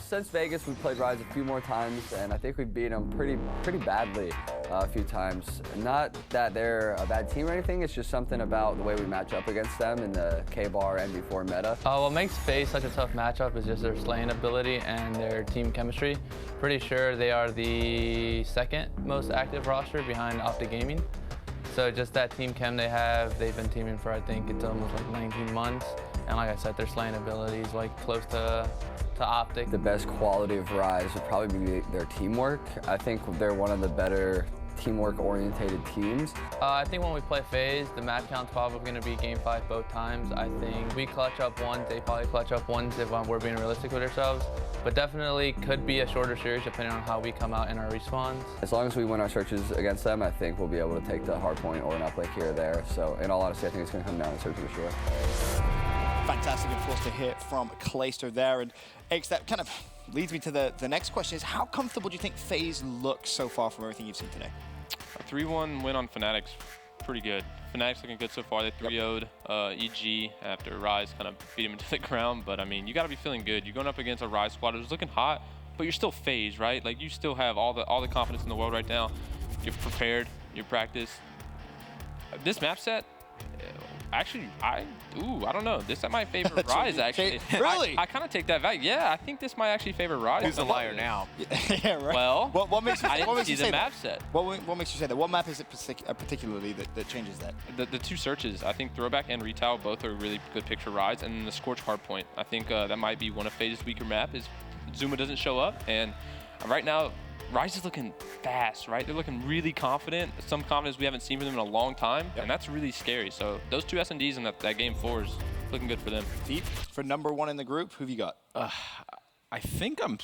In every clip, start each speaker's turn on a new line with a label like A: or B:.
A: since Vegas, we've played Rise a few more times, and I think we've beat them pretty badly a few times. Not that they're a bad team or anything, it's just something about the way we match up against them in the K-Bar MV4 meta.
B: What makes FaZe such a tough matchup is just their slaying ability and their team chemistry. Pretty sure they are the second most active roster behind Optic Gaming. So just that team chem they have, they've been teaming for, I think it's almost like 19 months. And like I said, their slaying ability is like close to Optic.
A: The best quality of Rise would probably be their teamwork. I think they're one of the better teamwork-orientated teams.
B: I think when we play FaZe, the map count's probably going to be Game 5 both times. I think we clutch up once, they probably clutch up once if we're being realistic with ourselves. But definitely could be a shorter series depending on how we come out in our respawns.
A: As long as we win our searches against them, I think we'll be able to take the Hardpoint or an Uplink here or there. So in all honesty, I think it's going to come down to searches for sure.
C: Fantastic, of course, to hear from Clayster there. And X, that kind of leads me to the next question is, how comfortable do you think FaZe looks so far from everything you've seen today?
D: A 3-1 win on Fnatic's pretty good. Fnatic's looking good so far. They 3-0'd EG after Rise kind of beat him into the ground. But I mean, you got to be feeling good. You're going up against a Rise squad who's looking hot, but you're still FaZe, right? Like you still have all the confidence in the world right now. You're prepared. You practice. This map set. Actually, I don't know. This I might favor Rise, actually.
C: Really?
D: I kind of take that back. Yeah, I think this might actually favor Rise.
E: Who's the liar now?
C: Yeah, right.
D: Well,
C: what makes you,
D: I
C: what
D: didn't
C: makes
D: see
C: you
D: the
C: say
D: map
C: that?
D: set.
C: What makes you say that? What map is it particularly that changes that?
D: The two searches, I think Throwback and Retail both are really good picture Rise, and then the Scorch Hardpoint. I think that might be one of FaZe's weaker map is Zuma doesn't show up, and right now, Rise is looking fast, right? They're looking really confident. Some confidence we haven't seen from them in a long time, and that's really scary. So those two S&Ds in that Game 4 is looking good for them.
C: Deep, for #1 in the group, who have you got?
E: I think I'm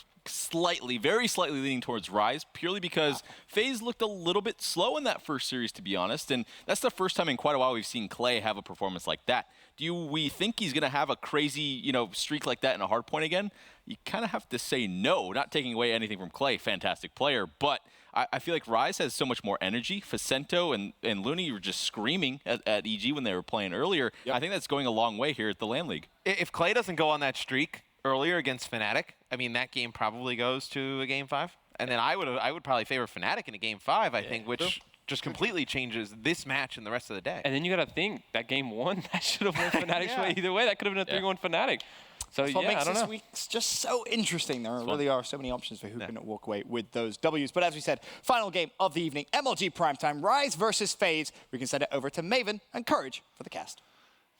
E: very slightly leaning towards Rise, purely because FaZe looked a little bit slow in that first series, to be honest. And that's the first time in quite a while we've seen Clay have a performance like that. Do we think he's going to have a crazy, streak like that in a Hardpoint again? You kind of have to say no, not taking away anything from Clay, fantastic player. But I feel like Rise has so much more energy. Facento and Looney were just screaming at EG when they were playing earlier. Yep. I think that's going a long way here at the LAN League.
F: If Clay doesn't go on that streak earlier against Fnatic, I mean, that game probably goes to a Game 5. And then I would probably favor Fnatic in a Game 5, I think, which just completely changes this match and the rest of the day.
D: And then you got to think that Game 1, that should have won Fnatic's way either way. That could have been a 3-1 Fnatic. So
C: That's what
D: yeah,
C: makes
D: I don't
C: this
D: know.
C: week just so interesting. There really are so many options for who can walk away with those Ws. But as we said, final game of the evening, MLG Primetime, Rise versus FaZe. We can send it over to Maven and Courage for the cast.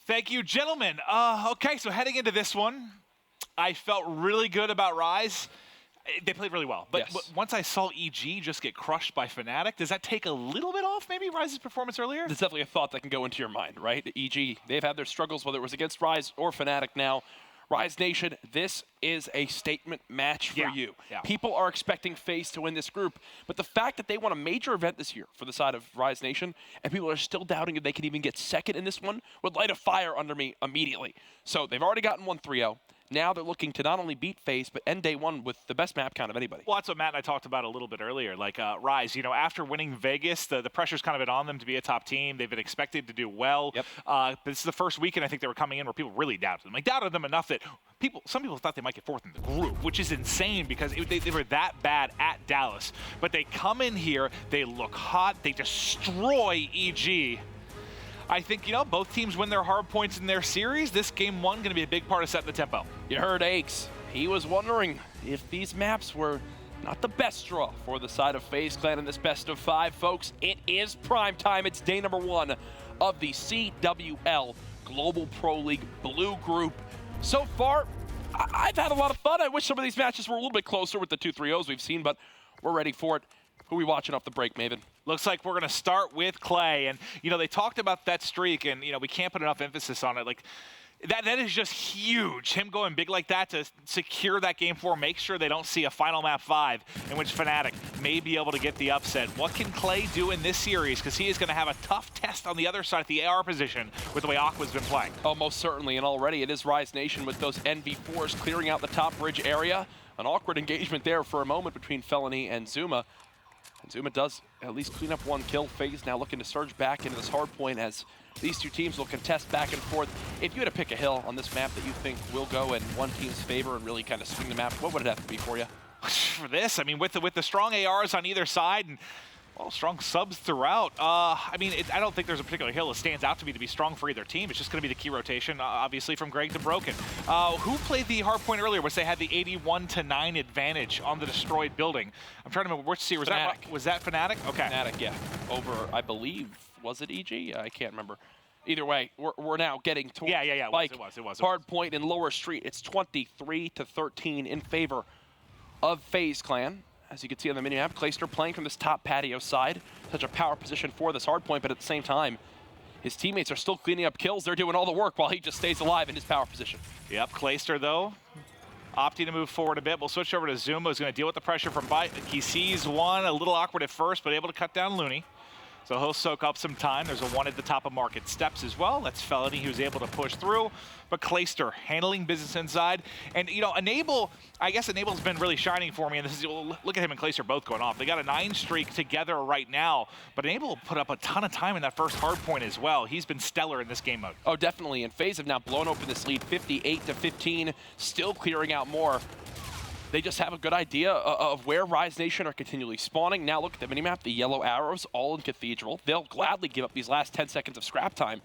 G: Thank you, gentlemen. Okay, so heading into this one, I felt really good about Rise. They played really well. But once I saw EG just get crushed by Fnatic, does that take a little bit off maybe Rise's performance earlier?
H: There's definitely a thought that can go into your mind, right? EG, they've had their struggles, whether it was against Rise or Fnatic now. Rise Nation, this is a statement match for you. Yeah. People are expecting FaZe to win this group, but the fact that they won a major event this year for the side of Rise Nation, and people are still doubting if they can even get second in this one, would light a fire under me immediately. So they've already gotten 1-3-0. Now they're looking to not only beat FaZe, but end day one with the best map count of anybody.
G: Well, that's what Matt and I talked about a little bit earlier. Like Rise, after winning Vegas, the pressure's kind of been on them to be a top team. They've been expected to do well. Yep. But this is the first weekend I think they were coming in where people really doubted them. Like doubted them enough that some people thought they might get fourth in the group, which is insane because they were that bad at Dallas. But they come in here, they look hot, they destroy EG. I think, both teams win their hard points in their series. This Game 1 going to be a big part of setting the tempo.
H: You heard Aches. He was wondering if these maps were not the best draw for the side of FaZe Clan in this best of 5, folks. It is prime time. It's day #1 of the CWL Global Pro League Blue Group. So far, I've had a lot of fun. I wish some of these matches were a little bit closer with the 2-3-0s we've seen, but we're ready for it. Who are we watching off the break, Maven?
G: Looks like we're going to start with Clay. And, they talked about that streak, and, we can't put enough emphasis on it. Like, that is just huge. Him going big like that to secure that Game 4, make sure they don't see a final map 5 in which Fnatic may be able to get the upset. What can Clay do in this series? Because he is going to have a tough test on the other side at the AR position with the way Aqua's been playing.
H: Oh, most certainly. And already it is Rise Nation with those NV4s clearing out the top bridge area. An awkward engagement there for a moment between Felony and Zuma. And Zuma does at least clean up one kill. FaZe now looking to surge back into this hard point as These two teams will contest back and forth. If you had to pick a hill on this map that you think will go in one team's favor and really kind of swing the map, what would it have to be for you?
G: For this, I mean, with the strong ARs on either side and well, strong subs throughout. I mean, I don't think there's a particular hill that stands out to me to be strong for either team. It's just going to be the key rotation, obviously, from Greg to Broken. Who played the Hardpoint earlier, which they had the 81-9 advantage on the destroyed building? I'm trying to remember which series. Was that Fnatic? Okay.
H: Fnatic, yeah. Over, I believe, was it EG? I can't remember. Either way, we're now getting towards Spike.
G: It was.
H: Hardpoint in lower street. It's 23-13 in favor of FaZe Clan. As you can see on the mini-map, Clayster playing from this top patio side. Such a power position for this Hardpoint, but at the same time, his teammates are still cleaning up kills. They're doing all the work while he just stays alive in his power position.
G: Yep, Clayster, though, opting to move forward a bit. We'll switch over to Zuma, who's going to deal with the pressure from Bite. He sees one, a little awkward at first, but able to cut down Looney. So he'll soak up some time. There's a one at the top of Market Steps as well. That's Felony, who's able to push through. But Clayster handling business inside. And, you know, Enable, I guess Enable's been really shining for me. And this is, look at him and Clayster both going off. They got a 9 streak together right now. But Enable put up a ton of time in that first Hardpoint as well. He's been stellar in this game mode.
H: Oh, definitely. And FaZe have now blown open this lead 58-15, still clearing out more. They just have a good idea of where Rise Nation are continually spawning. Now look at the minimap, the yellow arrows all in Cathedral. They'll gladly give up these last 10 seconds of scrap time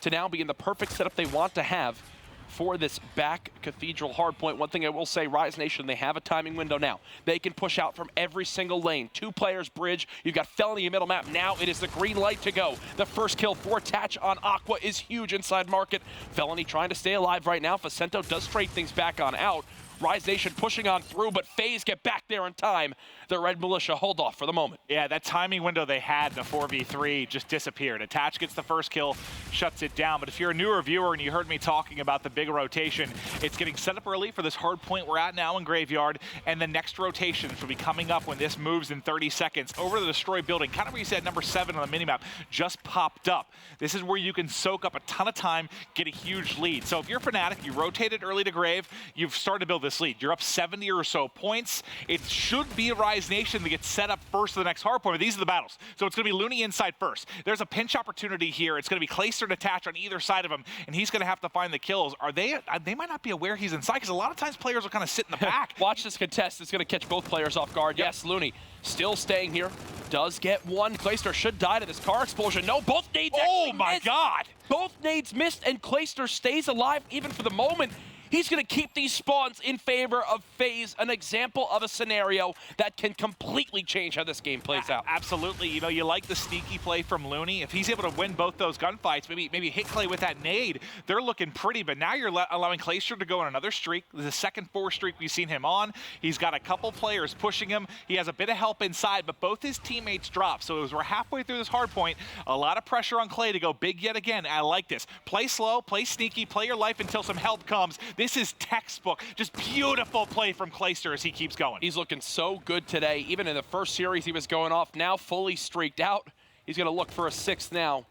H: to now be in the perfect setup they want to have for this back Cathedral Hardpoint. One thing I will say, Rise Nation, they have a timing window now. They can push out from every single lane. 2 players bridge. You've got Felony in middle map. Now it is the green light to go. The first kill for Tatch on Aqua is huge inside Market. Felony trying to stay alive right now. Facento does straight things back on out. Rise Nation pushing on through, but FaZe get back there in time. The Red Militia hold off for the moment.
G: Yeah, that timing window they had in the 4v3 just disappeared. Attach gets the first kill, shuts it down. But if you're a newer viewer and you heard me talking about the big rotation, it's getting set up early for this hard point we're at now in Graveyard, and the next rotations will be coming up when this moves in 30 seconds over the destroyed building. Kind of where you said number 7 on the minimap just popped up. This is where you can soak up a ton of time, get a huge lead. So if you're Fnatic, you rotated early to Grave, you've started to build this lead. You're up 70 or so points. It should be Rise Nation to get set up first for the next hardpoint. These are the battles. So it's going to be Looney inside first. There's a pinch opportunity here. It's going to be Clayster to Attach on either side of him, and he's going to have to find the kills. They might not be aware he's inside, because a lot of times players will kind of sit in the back.
H: Watch this contest. It's going to catch both players off guard. Yep. Yes, Looney still staying here. Does get one. Clayster should die to this car explosion. No, both nades actually missed.
G: God.
H: Both nades missed, and Clayster stays alive even for the moment. He's going to keep these spawns in favor of FaZe, an example of a scenario that can completely change how this game plays out.
G: Absolutely. You know, you like the sneaky play from Looney. If he's able to win both those gunfights, maybe hit Clay with that nade, they're looking pretty. But now you're allowing Clayster to go on another streak, the second 4 streak we've seen him on. He's got a couple players pushing him. He has a bit of help inside, but both his teammates drop. So as we're halfway through this hard point, a lot of pressure on Clay to go big yet again. I like this. Play slow, play sneaky, play your life until some help comes. This is textbook. Just beautiful play from Clayster as he keeps going.
H: He's looking so good today. Even in the first series, he was going off. Now fully streaked out. He's going to look for a 6th now.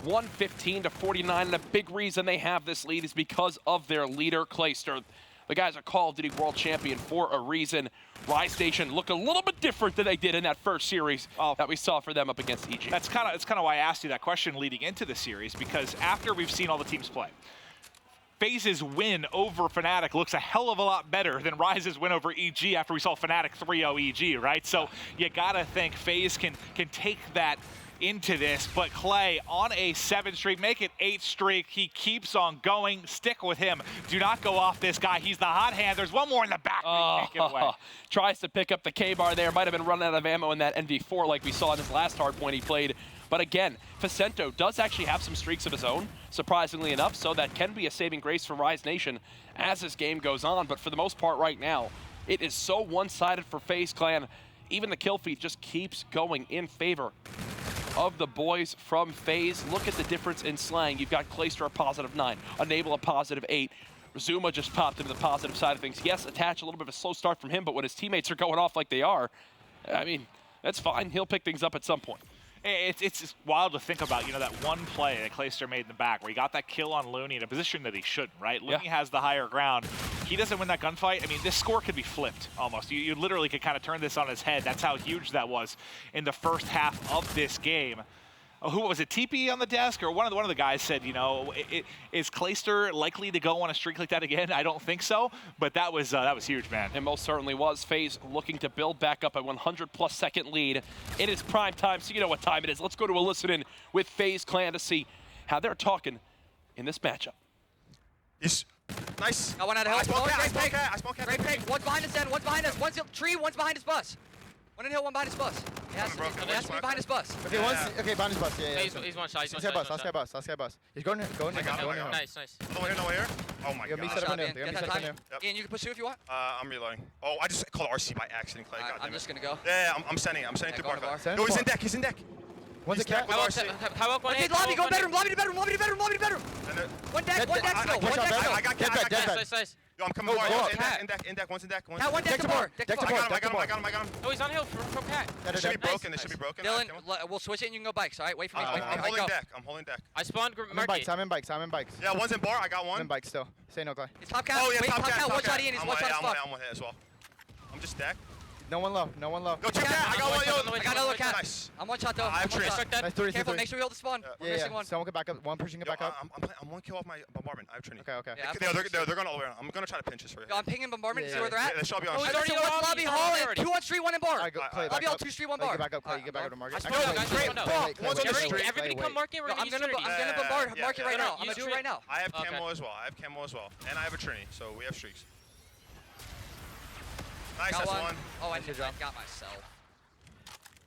H: 115-49, and a big reason they have this lead is because of their leader, Clayster. The guy's a Call of Duty World Champion for a reason. Rise Nation look a little bit different than they did in that first series that we saw for them up against EG.
G: That's kind of why I asked you that question leading into the series, because after we've seen all the teams play, FaZe's win over Fnatic looks a hell of a lot better than Rise's win over EG after we saw Fnatic 3-0 EG, right? So you gotta think FaZe can take that into this, but Clay on a 7 streak, make it 8 streak. He keeps on going. Stick with him. Do not go off this guy. He's the hot hand. There's one more in the back. Can't get away.
H: Tries to pick up the K-bar there. Might have been running out of ammo in that NV4 like we saw in his last hardpoint he played. But again, Facento does actually have some streaks of his own, surprisingly enough, so that can be a saving grace for Rise Nation as this game goes on. But for the most part right now, it is so one-sided for FaZe Clan. Even the kill feed just keeps going in favor of the boys from FaZe. Look at the difference in slang. You've got Clayster a +9, Enable a +8. Zuma just popped into the positive side of things. Yes, Attach a little bit of a slow start from him, but when his teammates are going off like they are, I mean, that's fine. He'll pick things up at some point.
G: It's just wild to think about, you know, that one play that Clayster made in the back where he got that kill on Looney in a position that he shouldn't, right? Looney has the higher ground. He doesn't win that gunfight. I mean, this score could be flipped almost. You literally could kind of turn this on his head. That's how huge that was in the first half of this game. who was it, TP on the desk, or one of the guys said, is Clayster likely to go on a streak like that again? I don't think so, but that was huge, man.
H: It most certainly was. FaZe looking to build back up a 100+ second lead. It is prime time, so you know what time it is. Let's go to a listen-in with FaZe Clan to see how they're talking in this matchup.
I: Yes. Nice.
J: Got one out of hill.
I: I spawn cat.
J: Great pick. One's behind us, then. One's behind us. One's tree, one's behind his bus. One in hill, one behind his bus. It has to be behind his bus.
I: Okay, okay, behind his bus. Yeah.
K: He's one shot.
I: I'll say bus. He's going.
K: Nice.
I: No here. Oh my god.
J: Ian, you can pursue if you want.
I: I'm reloading. Oh, I just called RC by accident, Clay.
J: I'm just gonna go.
I: Yeah, I'm sending through bar. No, he's in deck. One's a cat.
K: How about
J: lobby, go bedroom. One deck still.
I: I got cat.
K: Nice.
I: Yo, I'm coming bar. In deck. One's in deck.
J: Cat, one deck to bar.
I: I got him.
K: Oh, he's on hill from cat.
I: They should be broken.
J: Dylan, we'll switch it and you can go bikes, all right? Wait for me.
I: I'm holding deck.
K: I spawned
I: I'm in bikes. Yeah, one's in bar. I got one.
L: I'm in bikes still. Say no, Clay.
J: It's top cat.
I: Oh, yeah,
J: wait,
I: top cat.
J: One shot Ian, he's one shot as fuck.
I: I'm one hit as well. I'm just deck.
L: No one low.
I: Go two cat. I got one.
J: I got another cat.
I: Nice.
J: I'm one shot though.
I: I have trees.
L: Nice, three.
J: Careful, make sure we hold the spawn. We're missing one.
L: Someone get back up. One pushing it back up.
I: I'm one kill off my bombardment. I have Trinity.
L: Okay.
J: Yeah,
I: They're going all the way around. I'm going to try to pinch this for you.
J: Yo, I'm pinging bombardment to see where they're at.
I: They should be on
J: Oh,
I: street.
J: he's already lobby hall and 2 on street, 1 in bar.
L: Alright, go Clay
J: Lobby
L: back
J: hall,
L: up.
J: 2 street, 1
L: Clay,
J: bar.
L: get back up, Clay. Get back up to market.
K: I spawned, guys.
I: One's on the street.
K: Everybody come market. We're
J: I'm
K: gonna
J: gonna bombard market right now. I'm gonna do it right now.
I: I have camo as well. And I have a Trinity, so we have streaks. Nice, that's one.
J: Oh, I got myself.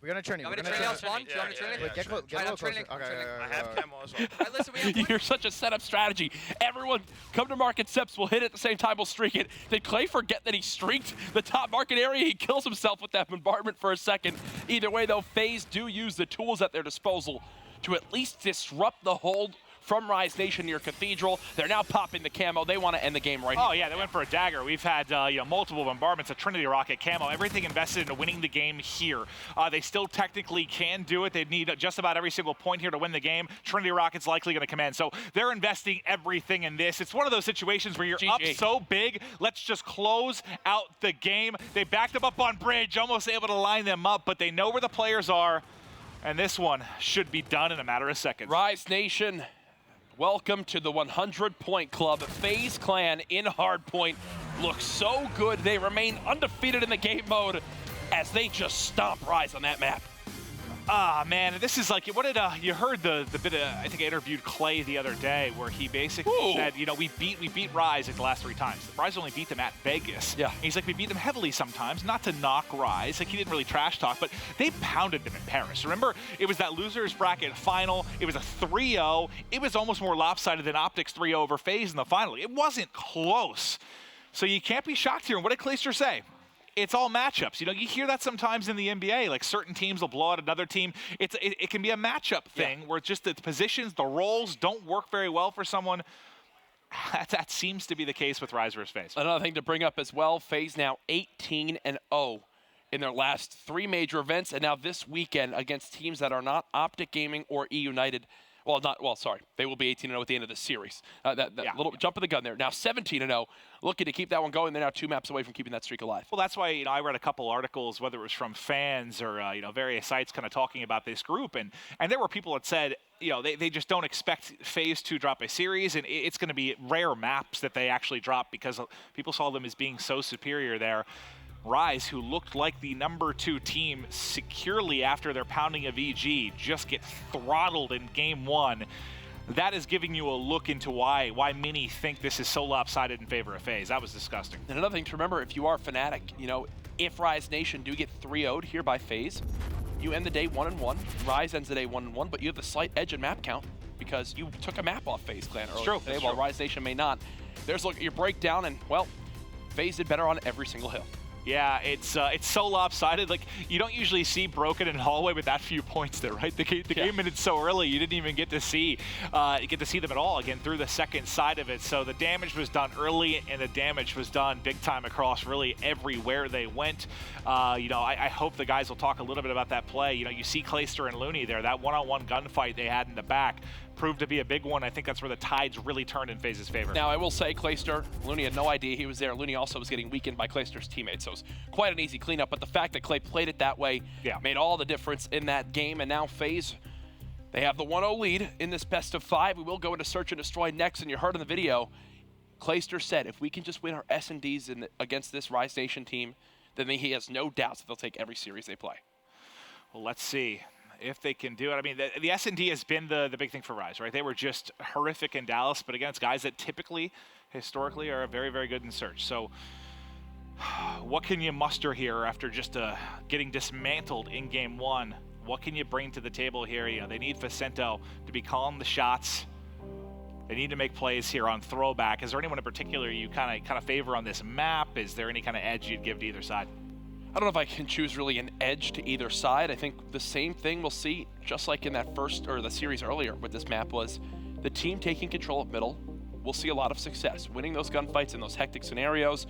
L: We're gonna Trinity.
J: Want me to Trinity out spawn? Do you want me to Trinity?
L: Get a little closer. Okay.
I: I have camo as well.
J: Alright, listen, we have
H: You're such a setup strategy. Everyone come to market steps. We'll hit it at the same time. We'll streak it. Did Clay forget that he streaked the top market area? He kills himself with that bombardment for a second. Either way, though, FaZe do use the tools at their disposal to at least disrupt the hold from Rise Nation near Cathedral. They're now popping the camo. They want to end the game right here.
G: Oh, yeah, they went for a dagger. We've had multiple bombardments, a Trinity Rocket, camo, everything invested into winning the game here. They still technically can do it. They need just about every single point here to win the game. Trinity Rocket's likely going to come in. So they're investing everything in this. It's one of those situations where you're up so big, let's just close out the game. They backed them up on bridge, almost able to line them up, but they know where the players are. And this one should be done in a matter of seconds.
H: Rise Nation, welcome to the 100-point club. FaZe Clan in Hardpoint looks so good. They remain undefeated in the game mode as they just stomp Rise on that map.
G: Ah, man, this is like, what did, you heard the bit of, I think I interviewed Clay the other day where he basically said, we beat Rise like the last 3 times. Rise only beat them at Vegas.
H: Yeah.
G: And he's like, we beat them heavily sometimes, not to knock Rise. Like, he didn't really trash talk, but they pounded them in Paris. Remember, it was that losers bracket final. It was a 3-0. It was almost more lopsided than Optics 3-0 over FaZe in the final. It wasn't close. So you can't be shocked here. And what did Clayster say? It's all matchups. You hear that sometimes in the NBA, like certain teams will blow out another team. It can be a matchup thing where just the positions, the roles don't work very well for someone. That seems to be the case with Rise versus FaZe.
H: Another thing to bring up as well, FaZe now 18-0 in their last 3 major events, and now this weekend against teams that are not Optic Gaming or E United. They will be 18-0 at the end of the series. Little jump of the gun there. Now 17-0, looking to keep that one going. They're now 2 maps away from keeping that streak alive.
G: Well, that's why I read a couple articles, whether it was from fans or various sites, kind of talking about this group, and there were people that said they just don't expect FaZe to drop a series, and it's going to be rare maps that they actually drop because people saw them as being so superior there. Rise, who looked like the #2 team securely after their pounding of EG, just get throttled in game 1. That is giving you a look into why many think this is so lopsided in favor of FaZe. That was disgusting.
H: And another thing to remember, if you are Fnatic, if Rise Nation do get 3-0'd here by FaZe, you end the day 1-1. Rise ends the day 1-1, but you have the slight edge in map count because you took a map off FaZe Clan earlier today, while Rise Nation may not. There's look at your breakdown, and well, FaZe did better on every single hill.
G: Yeah, it's so lopsided. Like, you don't usually see broken in hallway with that few points there, right? The game ended so early, you didn't even get to see them at all again through the second side of it. So the damage was done early, and the damage was done big time across really everywhere they went. I hope the guys will talk a little bit about that play. You see Clayster and Looney there, that one-on-one gunfight they had in the back proved to be a big one. I think that's where the tides really turned in FaZe's favor.
H: Now, I will say Clayster, Looney had no idea he was there. Looney also was getting weakened by Clayster's teammates, so it was quite an easy cleanup. But the fact that Clay played it that way made all the difference in that game. And now FaZe, They have the 1-0 lead in this best of 5. We will go into search and destroy next, and you heard in the video, Clayster said if we can just win our S&Ds against this Rise Nation team, then he has no doubts that they'll take every series they play.
G: Well, let's see if they can do it. I mean, the S&D has been the big thing for Rise, right? They were just horrific in Dallas, but again, it's guys that typically, historically, are very, very good in search. So what can you muster here after just getting dismantled in game 1? What can you bring to the table here? You know, they need Facento to be calling the shots. They need to make plays here on throwback. Is there anyone in particular you kind of favor on this map? Is there any kind of edge you'd give to either side?
H: I don't know if I can choose really an edge to either side. I think the same thing we'll see, just like in that first, or the series earlier with this map, was the team taking control of middle. We'll see a lot of success. Winning those gunfights in those hectic scenarios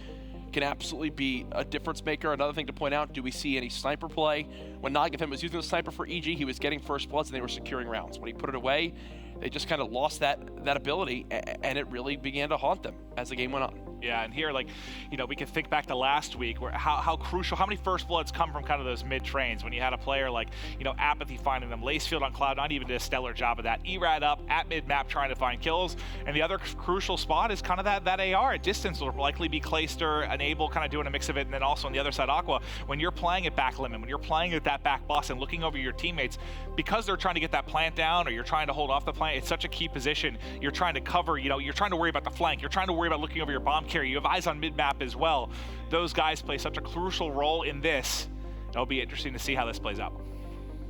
H: can absolutely be a difference maker. Another thing to point out, do we see any sniper play? When Nagafin was using the sniper for EG, he was getting first bloods and they were securing rounds. When he put it away, they just kind of lost that ability, and it really began to haunt them as the game went on.
G: Yeah, and here, like, you know, we can think back to last week where how crucial, how many first bloods come from kind of those mid-trains when you had a player like, you know, Apathy finding them, Lacefield on Cloud9 even did a stellar job of that, Erad up at mid-map trying to find kills, and the other crucial spot is kind of that AR at distance will likely be Clayster and Abel kind of doing a mix of it, and then also on the other side Aqua, when you're playing at back limit, when you're playing at that back boss and looking over your teammates, because they're trying to get that plant down or you're trying to hold off the plant, it's such a key position. You're trying to cover, you know, you're trying to worry about the flank, you're trying to worry about looking over your bomb carrier, you have eyes on mid-map as well. Those guys play such a crucial role in this. It'll be interesting to see how this plays out.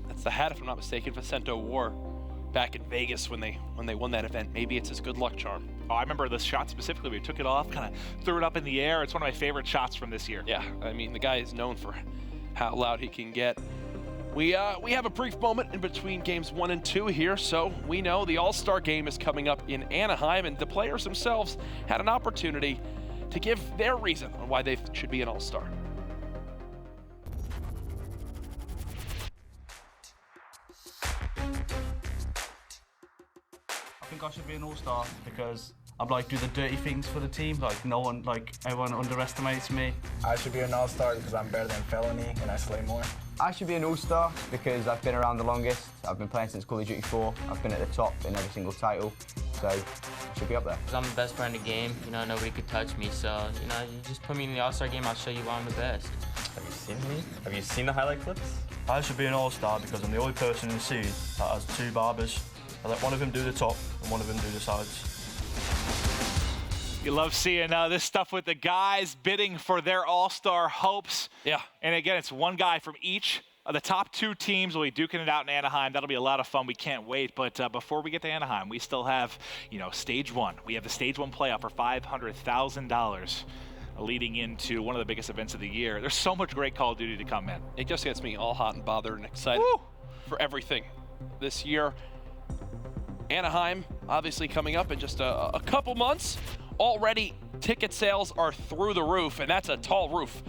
H: That's the hat, if I'm not mistaken, Facento wore back in Vegas when they won that event. Maybe it's his good luck charm.
G: Oh, I remember this shot specifically. We took it off, kind of threw it up in the air. It's one of my favorite shots from this year.
H: Yeah, I mean, the guy is known for how loud he can get. We have a brief moment in between games 1 and 2 here, so we know the All-Star game is coming up in Anaheim, and the players themselves had an opportunity to give their reason on why they should be an All-Star.
M: I think I should be an All-Star because I like do the dirty things for the team. Like everyone underestimates me.
N: I should be an All-Star because I'm better than Felony and I slay more.
O: I should be an All-Star because I've been around the longest. I've been playing since Call of Duty 4. I've been at the top in every single title, so I should be up there.
P: I'm the best player in the game. You know, nobody could touch me. So, you know, you just put me in the All-Star game, I'll show you why I'm the best.
Q: Have you seen me? Have you seen the highlight clips?
M: I should be an All-Star because I'm the only person in the scene that has 2 barbers. I let one of them do the top and one of them do the sides.
G: You love seeing this stuff with the guys bidding for their All-Star hopes.
H: Yeah.
G: And again, it's one guy from each of the top 2 teams will be duking it out in Anaheim. That'll be a lot of fun. We can't wait. But before we get to Anaheim, we still have, you know, Stage 1. We have the Stage 1 playoff for $500,000 leading into one of the biggest events of the year. There's so much great Call of Duty to come in.
H: It just gets me all hot and bothered and excited for everything this year. Anaheim, obviously coming up in just a couple months. Already, ticket sales are through the roof, and that's a tall roof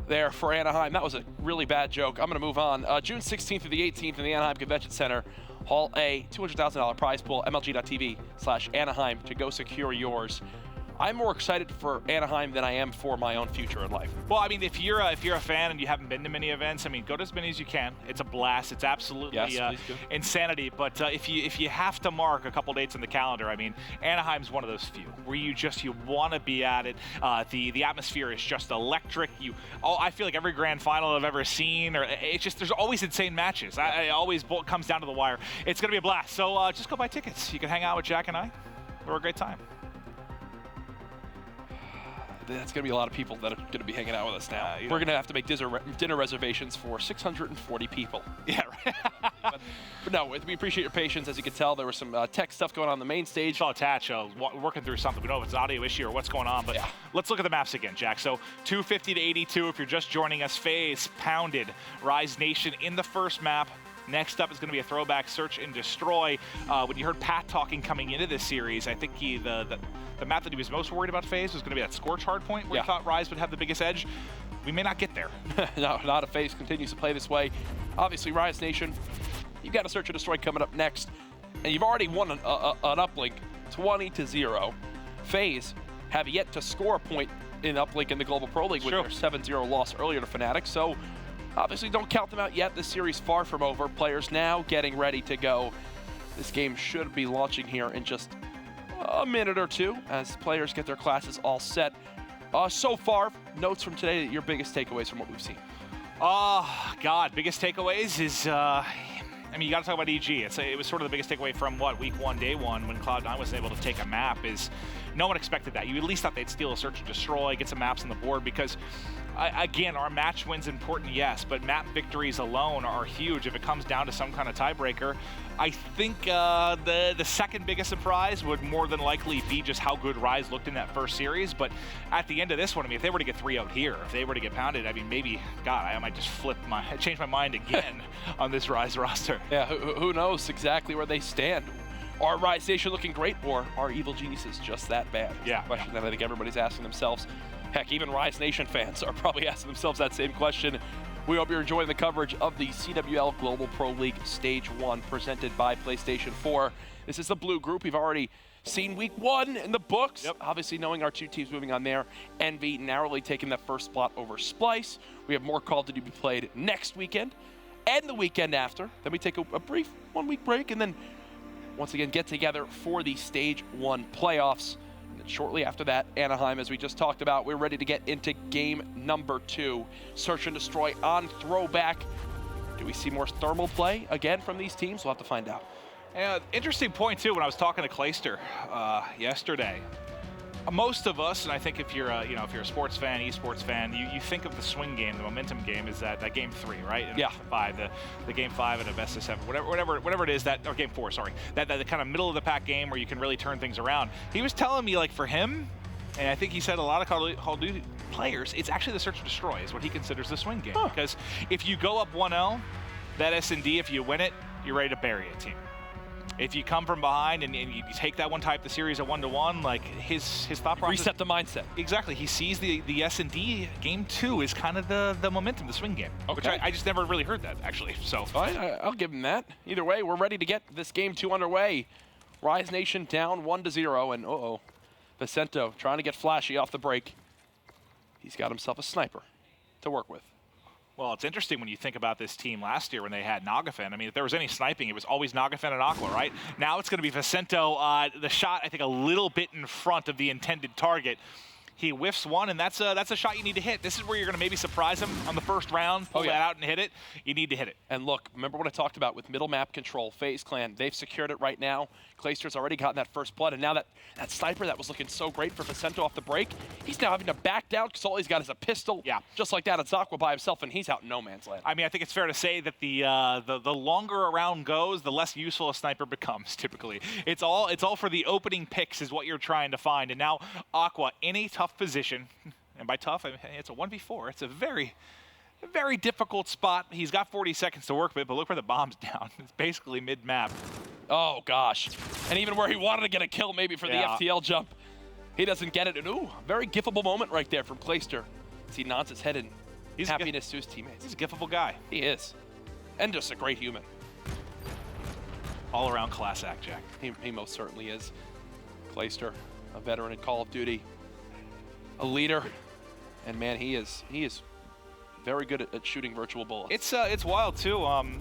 H: there for Anaheim. That was a really bad joke. I'm going to move on. June 16th through the 18th in the Anaheim Convention Center, Hall A, $200,000 prize pool, MLG.TV/Anaheim to go secure yours. I'm more excited for Anaheim than I am for my own future in life.
G: Well, I mean, if you're a fan and you haven't been to many events, I mean, go to as many as you can. It's a blast. It's absolutely insanity. But if you have to mark a couple dates in the calendar, I mean, Anaheim's one of those few where you want to be at it. The atmosphere is just electric. I feel like every grand final I've ever seen, or it's just there's always insane matches. It always comes down to the wire. It's gonna be a blast. So just go buy tickets. You can hang out with Jack and I. We're a great time.
H: That's going to be a lot of people that are going to be hanging out with us now. We're going to have to make dinner reservations for 640 people.
G: Yeah, right.
H: but no, we appreciate your patience. As you can tell, there was some tech stuff going on the main stage.
G: Saw Tatch working through something. We don't know if it's an audio issue or what's going on, but let's look at the maps again, Jack. So 250 to 82, if you're just joining us, FaZe pounded Rise Nation in the first map. Next up is going to be a throwback search and destroy. When you heard Pat talking coming into this series, I think the map that he was most worried about FaZe was going to be that Scorch Hardpoint, where he thought Rise would have the biggest edge. We may not get there.
H: No, not if FaZe continues to play this way. Obviously, Rise Nation, you've got a search and destroy coming up next, and you've already won an uplink 20-0. FaZe have yet to score a point in uplink in the Global Pro League with their 7-0 loss earlier to Fnatic. So obviously, don't count them out yet. This series far from over. Players now getting ready to go This game should be launching here in just a minute or two as players get their classes all set. So far, notes from today, your biggest takeaways from what we've seen.
G: Oh, God, biggest takeaways is, I mean, you got to talk about EG. It was sort of the biggest takeaway from, what, week 1, day 1, when Cloud9 wasn't able to take a map, is no one expected that. You at least thought they'd steal a search and destroy, get some maps on the board, because, again, our match win's important, yes, but map victories alone are huge. If it comes down to some kind of tiebreaker, I think the second biggest surprise would more than likely be just how good Rise looked in that first series. But at the end of this one, I mean, if they were to get 3-0 here, if they were to get pounded, I mean, maybe, God, I might just change my mind again on this Rise roster.
H: Yeah, who knows exactly where they stand. Are Rise Nation looking great, or are Evil Geniuses just that bad?
G: Yeah.
H: Question that I think everybody's asking themselves. Heck, even Rise Nation fans are probably asking themselves that same question. We hope you're enjoying the coverage of the CWL Global Pro League Stage 1 presented by PlayStation 4. This is the blue group. We've already seen week 1 in the books. Yep. Obviously knowing our 2 teams moving on there. Envy narrowly taking that first spot over Splice. We have more Call of Duty to be played next weekend and the weekend after. Then we take a brief 1-week break and then once again get together for the Stage 1 playoffs. Shortly after that, Anaheim, as we just talked about, we're ready to get into game number 2. Search and destroy on throwback. Do we see more thermal play again from these teams? We'll have to find out.
G: Interesting point, too, when I was talking to Clayster yesterday. Most of us, and I think if you're a sports fan, esports fan, you think of the swing game, the momentum game, is that game 3, right? And
H: yeah.
G: The game 5 and a best of 7, whatever it is, or game 4, sorry. That kind of middle of the pack game where you can really turn things around. He was telling me, like, for him, and I think he said a lot of Call of Duty players, it's actually the search and destroy is what he considers the swing game. Huh. Because if you go up 1-0, that S&D, if you win it, you're ready to bury a team. If you come from behind and you take that one, type the series at 1-1, like his thought process.
H: Reset the mindset.
G: Exactly. He sees the S&D game 2 is kind of the momentum, the swing game. Okay. Which I just never really heard that, actually. So
H: fine, I'll give him that. Either way, we're ready to get this game 2 underway. Rise Nation down 1-0, and Vicento trying to get flashy off the break. He's got himself a sniper to work with.
G: Well, it's interesting when you think about this team last year when they had Nagafen. I mean, if there was any sniping, it was always Nagafen and Aqua, right? Now it's going to be Vicento. The shot, I think, a little bit in front of the intended target. He whiffs one, and that's a shot you need to hit. This is where you're going to maybe surprise him on the first round, pull that out and hit it. You need to hit it.
H: And look, remember what I talked about with middle map control, FaZe Clan. They've secured it right now. Clayster's already gotten that first blood, and now that sniper that was looking so great for Vicento off the break, he's now having to back down because all he's got is a pistol.
G: Yeah.
H: Just like that, it's Aqua by himself, and he's out in no man's land.
G: I mean, I think it's fair to say that the longer a round goes, the less useful a sniper becomes, typically. It's all for the opening picks is what you're trying to find. And now Aqua in a tough position. And by tough, I mean, it's a 1v4. It's a very difficult spot. He's got 40 seconds to work with, but look where the bomb's down. It's basically mid-map.
H: Oh, gosh. And even where he wanted to get a kill maybe for the FTL jump, he doesn't get it. And ooh, very gifable moment right there from Clayster as he nods his head in happiness to his teammates.
G: He's a gifable guy.
H: He is. And just a great human.
G: All-around class act, Jack.
H: He most certainly is. Clayster, a veteran in Call of Duty, a leader. And man, he is very good at shooting virtual bullets.
G: It's wild too.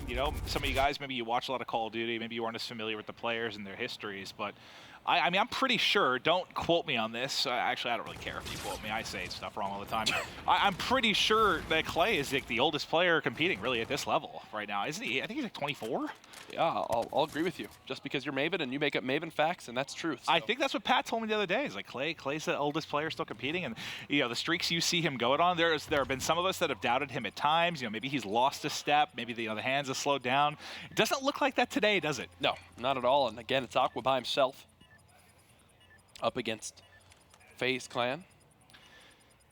G: You know, some of you guys, maybe you watch a lot of Call of Duty, maybe you aren't as familiar with the players and their histories, but I mean, I'm pretty sure, don't quote me on this. Actually, I don't really care if you quote me. I say stuff wrong all the time. I'm pretty sure that Clay is like the oldest player competing really at this level right now, isn't he? I think he's like 24.
H: Yeah, I'll agree with you. Just because you're Maven and you make up Maven facts, and that's truth. So.
G: I think that's what Pat told me the other day. Is like Clay's the oldest player still competing, and you know the streaks you see him going on. There have been some of us that have doubted him at times. You know, maybe he's lost a step. Maybe the hands have slowed down. It doesn't look like that today, does it?
H: No, not at all. And again, it's Aqua by himself up against FaZe Clan.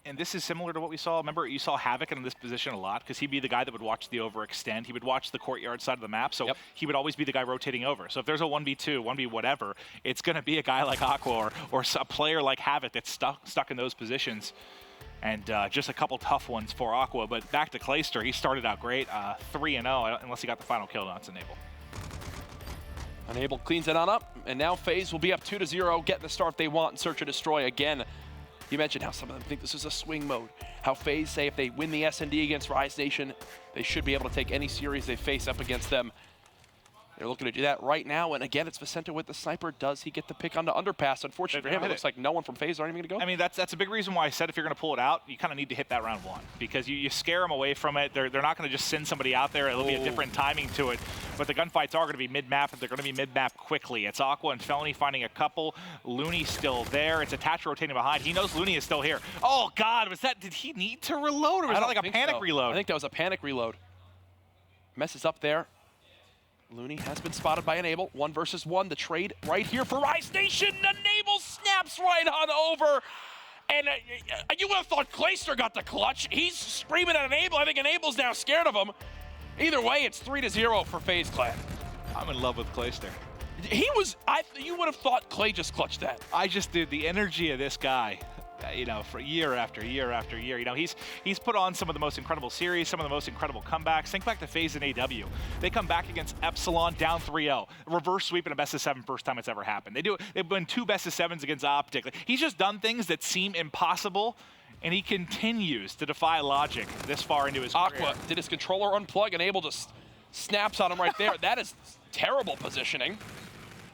G: And this is similar to what we saw. Remember, you saw Havoc in this position a lot because he'd be the guy that would watch the overextend. He would watch the courtyard side of the map, so he would always be the guy rotating over. So if there's a 1v2, 1v whatever, it's going to be a guy like Aqua or a player like Havoc that's stuck in those positions. And just a couple tough ones for Aqua. But back to Clayster, he started out great, 3-0, unless he got the final kill. No, it's Enable.
H: Enable cleans it on up, and now FaZe will be up 2-0, getting the start they want in Search and Destroy again. You mentioned how some of them think this is a swing mode. How FaZe say if they win the S&D against Rise Nation, they should be able to take any series they face up against them. They're looking to do that right now, and again, it's Vicente with the sniper. Does he get the pick on the underpass? Unfortunately for him, it looks like no one from FaZe aren't even going to go.
G: I mean, that's a big reason why I said if you're going to pull it out, you kind of need to hit that round 1 because you scare them away from it. They're not going to just send somebody out there. It'll be a different timing to it. But the gunfights are going to be mid-map, and they're going to be mid-map quickly. It's Aqua and Felony finding a couple. Looney's still there. It's Attach rotating behind. He knows Looney is still here. Oh, God, did he need to reload, or was that like a panic reload?
H: I think that was a panic reload. Messes up there. Looney has been spotted by Enable. 1 versus 1. The trade right here for Rise Nation. Enable snaps right on over. And you would have thought Clayster got the clutch. He's screaming at Enable. I think Enable's now scared of him. Either way, it's 3-0 for FaZe Clan.
G: I'm in love with Clayster.
H: He was, you would have thought Clay just clutched that.
G: I just did the energy of this guy. You know, for year after year after year. You know, he's put on some of the most incredible series, some of the most incredible comebacks. Think back to FaZe and AW. They come back against Epsilon down 3-0. Reverse sweep in a best of 7 first time it's ever happened. They've won 2 best of 7s against Optic. He's just done things that seem impossible, and he continues to defy logic this far into his career.
H: Aqua did his controller unplug and able to snaps on him right there. That is terrible positioning.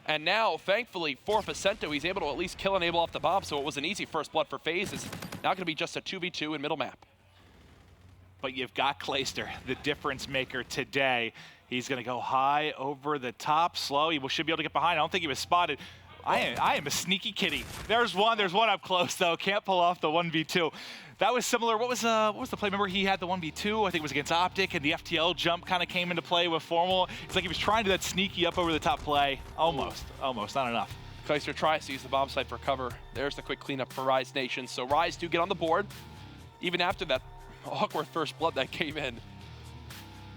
H: And now, thankfully, for Vicente, he's able to at least kill Enable off the bomb, so it was an easy first blood for FaZe. It's now going to be just a 2v2 in middle map.
G: But you've got Clayster, the difference maker today. He's going to go high over the top, slow. He should be able to get behind. I don't think he was spotted. I am a sneaky kitty. There's one up close, though. Can't pull off the 1v2. That was similar. What was the play? Remember, he had the 1v2. I think it was against Optic, and the FTL jump kind of came into play with Formal. It's like he was trying to do that sneaky up over the top play. Almost, not enough.
H: Clayster tries to use the bomb site for cover. There's the quick cleanup for Rise Nation. So Rise do get on the board, even after that awkward first blood that came in.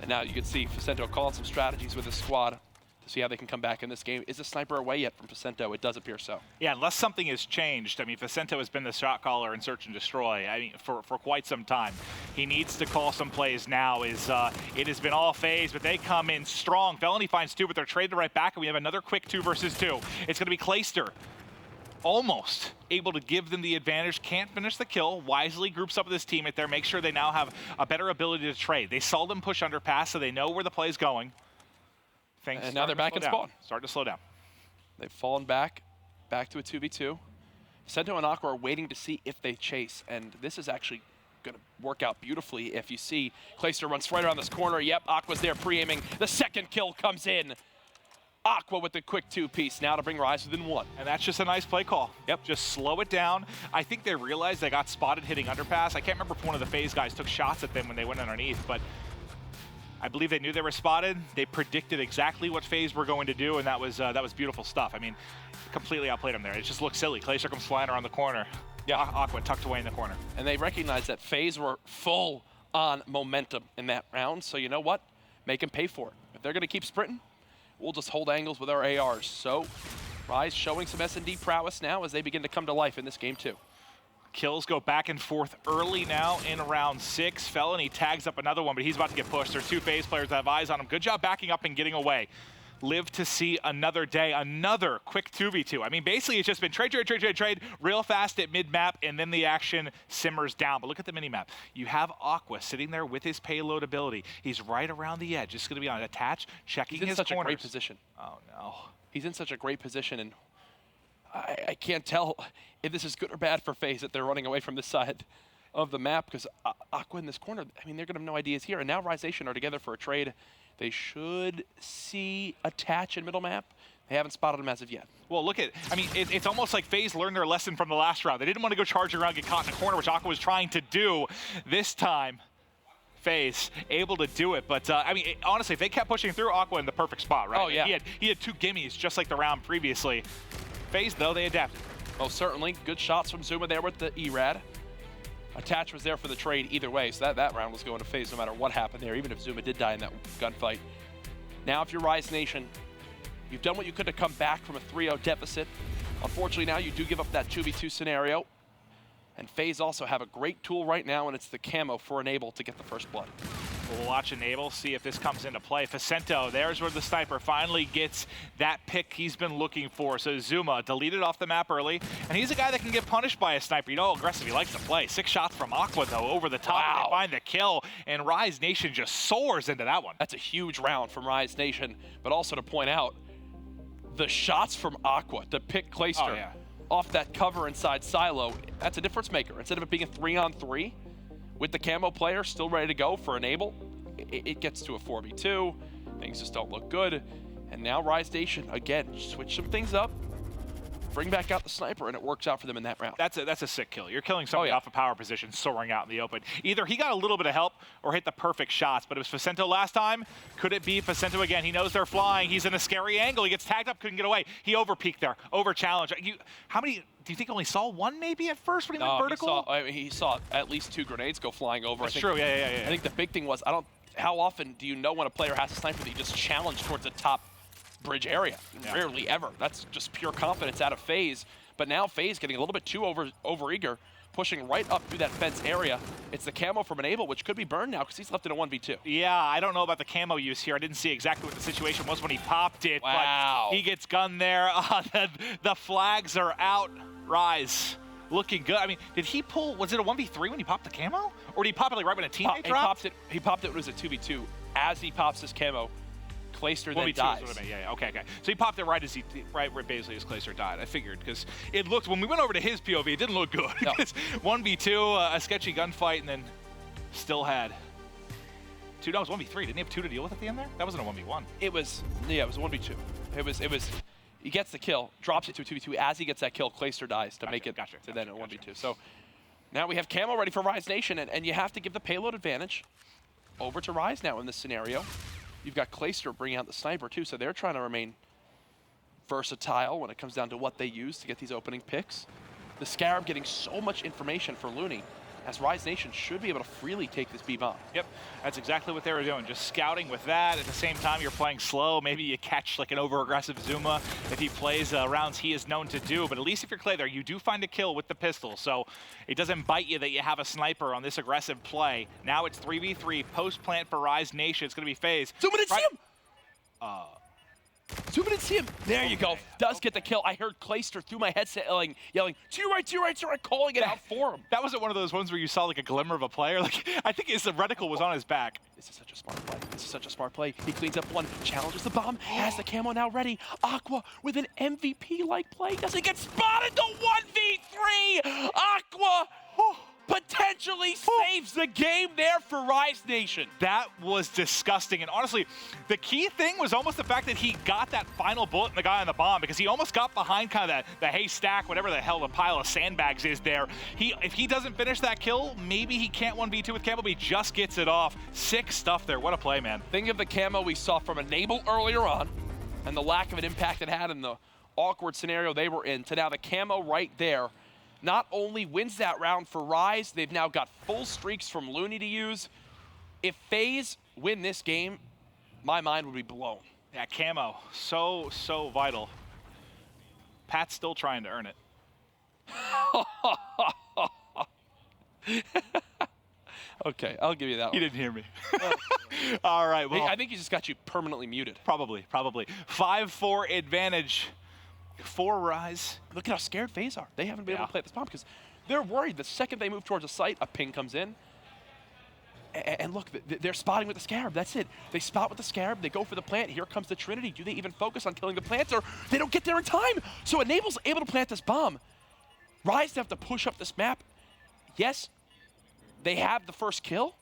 H: And now you can see Vicente calling some strategies with his squad to see how they can come back in this game. Is the sniper away yet from Vicente? It does appear so.
G: Yeah, unless something has changed. I mean, Vicente has been the shot caller in Search and Destroy for quite some time. He needs to call some plays now. It has been all FaZe, but they come in strong. Felony finds 2, but they're traded right back, and we have another quick 2 versus 2. It's going to be Clayster. Almost able to give them the advantage, can't finish the kill. Wisely groups up with his teammate there, make sure they now have a better ability to trade. They seldom push underpass, so they know where the play is going.
H: And now they're back in spawn.
G: Starting to slow down.
H: They've fallen back to a 2v2. Vicente and Aqua are waiting to see if they chase, and this is actually going to work out beautifully. If you see, Clayster runs right around this corner. Yep, Aqua's there pre-aiming. The second kill comes in. Aqua with the quick 2-piece now to bring Rise within 1.
G: And that's just a nice play call.
H: Yep.
G: Just slow it down. I think they realized they got spotted hitting underpass. I can't remember if one of the FaZe guys took shots at them when they went underneath, but I believe they knew they were spotted. They predicted exactly what FaZe were going to do, and that was beautiful stuff. I mean, completely outplayed them there. It just looked silly. Clayster comes flying around the corner. Yeah, Aqua tucked away in the corner.
H: And they recognized that FaZe were full on momentum in that round, so you know what? Make them pay for it. If they're going to keep sprinting, we'll just hold angles with our ARs. So Rise showing some S&D prowess now as they begin to come to life in this game too.
G: Kills go back and forth early now in round 6. Felony tags up another one, but he's about to get pushed. There's 2 FaZe players that have eyes on him. Good job backing up and getting away. Live to see another day, another quick 2v2. I mean, basically it's just been trade, real fast at mid-map, and then the action simmers down. But look at the mini-map. You have Aqua sitting there with his payload ability. He's right around the edge. Just going to be on attach, checking his corners.
H: He's in such a great position.
G: Oh, no.
H: He's in such a great position, and I can't tell if this is good or bad for FaZe that they're running away from this side of the map, because Aqua in this corner, I mean, they're going to have no ideas here. And now Rise Nation are together for a trade. They should see attach in middle map. They haven't spotted him as of yet.
G: Well, look at, I mean, it's almost like FaZe learned their lesson from the last round. They didn't want to go charging around, get caught in a corner, which Aqua was trying to do. This time, FaZe able to do it. But, I mean, honestly, if they kept pushing through, Aqua in the perfect spot, right?
H: Oh, yeah.
G: He had 2 gimmies just like the round previously. FaZe, though, they adapted.
H: Oh, certainly. Good shots from Zuma there with the ERAD. Attach was there for the trade either way, so that round was going to FaZe no matter what happened there, even if Zuma did die in that gunfight. Now, if you're Rise Nation, you've done what you could to come back from a 3-0 deficit. Unfortunately, now you do give up that 2v2 scenario. And FaZe also have a great tool right now, and it's the camo for Enable to get the first blood.
G: We'll watch Enable, see if this comes into play. Facento, there's where the sniper finally gets that pick he's been looking for. So Zuma deleted off the map early, and he's a guy that can get punished by a sniper. You know how aggressive he likes to play. 6 shots from Aqua, though, over the top. Wow. They find the kill, and Rise Nation just soars into that one.
H: That's a huge round from Rise Nation, but also to point out, the shots from Aqua to pick Clayster off that cover inside Silo, that's a difference maker. Instead of it being a 3-on-3, with the camo player still ready to go for Enable, it gets to a 4v2. Things just don't look good. And now Rise Nation, again, switch some things up, bring back out the sniper, and it works out for them in that round.
G: That's a sick kill. You're killing somebody off a power position, soaring out in the open. Either he got a little bit of help or hit the perfect shots, but it was Facento last time. Could it be Facento again? He knows they're flying. He's in a scary angle. He gets tagged up, couldn't get away. He over-peaked there, over-challenged. How many, do you think only saw one maybe at first when he went vertical?
H: He saw at least 2 grenades go flying over.
G: That's true, yeah.
H: I think the big thing was, how often do you know when a player has a sniper that you just challenge towards the top bridge area? Rarely ever. That's just pure confidence out of FaZe. But now FaZe getting a little bit too over-eager, pushing right up through that fence area. It's the camo from Enable, which could be burned now because he's left in a 1v2.
G: Yeah, I don't know about the camo use here. I didn't see exactly what the situation was when he popped it.
H: Wow.
G: But he gets gunned there. The flags are out. Rise. Looking good. I mean, did he pull, was it a 1v3 when he popped the camo? Or did he pop it like right when a teammate dropped?
H: He popped it when it was a 2v2. As he pops his camo, Clayster then dies.
G: Okay. So he popped it right where basically as Clayster died. I figured, because it looked, when we went over to his POV, it didn't look good. No. 1v2, a sketchy gunfight, and then still had 2 dogs, 1v3. Didn't he have 2 to deal with at the end there? That wasn't a 1v1.
H: It was a 1v2. It was, he gets the kill, drops it to a 2v2. As he gets that kill, Clayster dies to make it to then a 1v2. So now we have camo ready for Rise Nation, and you have to give the payload advantage over to Rise now in this scenario. You've got Clayster bringing out the sniper too, so they're trying to remain versatile when it comes down to what they use to get these opening picks. The Scarab getting so much information for Looney, as Rise Nation should be able to freely take this B-bomb.
G: Yep, that's exactly what they were doing, just scouting with that. At the same time, you're playing slow. Maybe you catch like an over-aggressive Zuma if he plays rounds he is known to do, but at least if you're Clay there, you do find a kill with the pistol, so it doesn't bite you that you have a sniper on this aggressive play. Now it's 3v3, post-plant for Rise Nation. It's going to be FaZe.
H: Zuma didn't see him! Zuma didn't see him. There you go. Does get the kill. I heard Clayster through my headset yelling, to your right, calling it out for him.
G: That wasn't one of those ones where you saw like a glimmer of a player. Like, I think his reticle was on his back.
H: This is such a smart play. He cleans up one, challenges the bomb, has the camo now ready. Aqua with an MVP-like play. Doesn't get spotted. The 1v3. Aqua potentially saves the game there for Rise Nation.
G: That was disgusting. And honestly, the key thing was almost the fact that he got that final bullet in the guy on the bomb, because he almost got behind kind of the haystack, whatever the hell the pile of sandbags is there. If he doesn't finish that kill, maybe he can't 1v2 with camo, but he just gets it off. Sick stuff there. What a play, man.
H: Think of the camo we saw from Enable earlier on and the lack of an impact it had in the awkward scenario they were in, to now the camo right there. Not only wins that round for Rise, they've now got full streaks from Looney to use. If FaZe win this game, my mind would be blown.
G: Yeah, camo, so vital. Pat's still trying to earn it.
H: Okay, I'll give you that one.
G: He didn't hear me. All right, well.
H: I think he just got you permanently muted.
G: Probably. 5-4 advantage for Rise.
H: Look at how scared FaZe are. They haven't been able to play at this bomb because they're worried the second they move towards a site, a ping comes in. And look, they're spotting with the Scarab. That's it. They spot with the Scarab. They go for the plant. Here comes the Trinity. Do they even focus on killing the plants, or they don't get there in time? So Enable's able to plant this bomb. Rise have to push up this map. Yes, they have the first kill,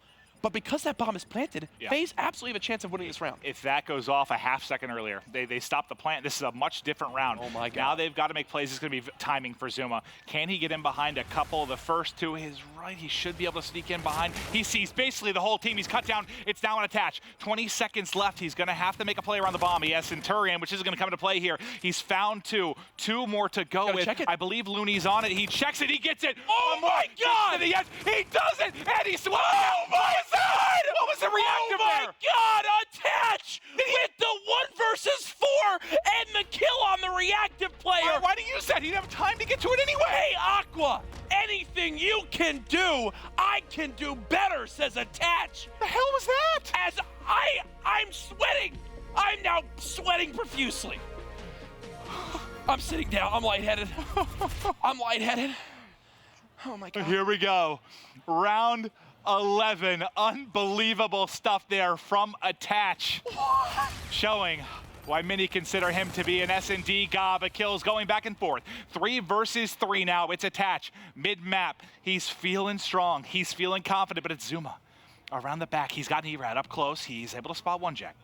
H: but because that bomb is planted, FaZe absolutely have a chance of winning this round.
G: If that goes off a half second earlier, they stop the plant. This is a much different round.
H: Oh my God.
G: Now they've got to make plays. It's going to be timing for Zuma. Can he get in behind a couple? The first to his right, he should be able to sneak in behind. He sees basically the whole team. He's cut down. It's now on attach. 20 seconds left. He's going to have to make a play around the bomb. He has Centurion, which is going to come into play here. He's found two more to go with.
H: Check it.
G: I believe Looney's on it. He checks it. He gets it.
H: Oh my God!
G: He does it, and he swings.
H: Oh my God!
G: What was the reactive there?
H: Oh my God! Attach with the 1v4 and the kill on the reactive player.
G: Why do you use that? He didn't have time to get to it anyway.
H: Hey, Aqua, anything you says attach.
G: The hell was that?
H: As I'm sweating. I'm now sweating profusely. I'm sitting down. I'm lightheaded. I'm lightheaded. Oh my God.
G: Here we go. Round 11. Unbelievable stuff there from Attach. Showing why many consider him to be an S&D god, but kills going back and forth. 3 versus 3 now. It's Attach. Mid-map. He's feeling strong. He's feeling confident, but it's Zuma. Around the back. He's got Erad up close. He's able to spot one Jack.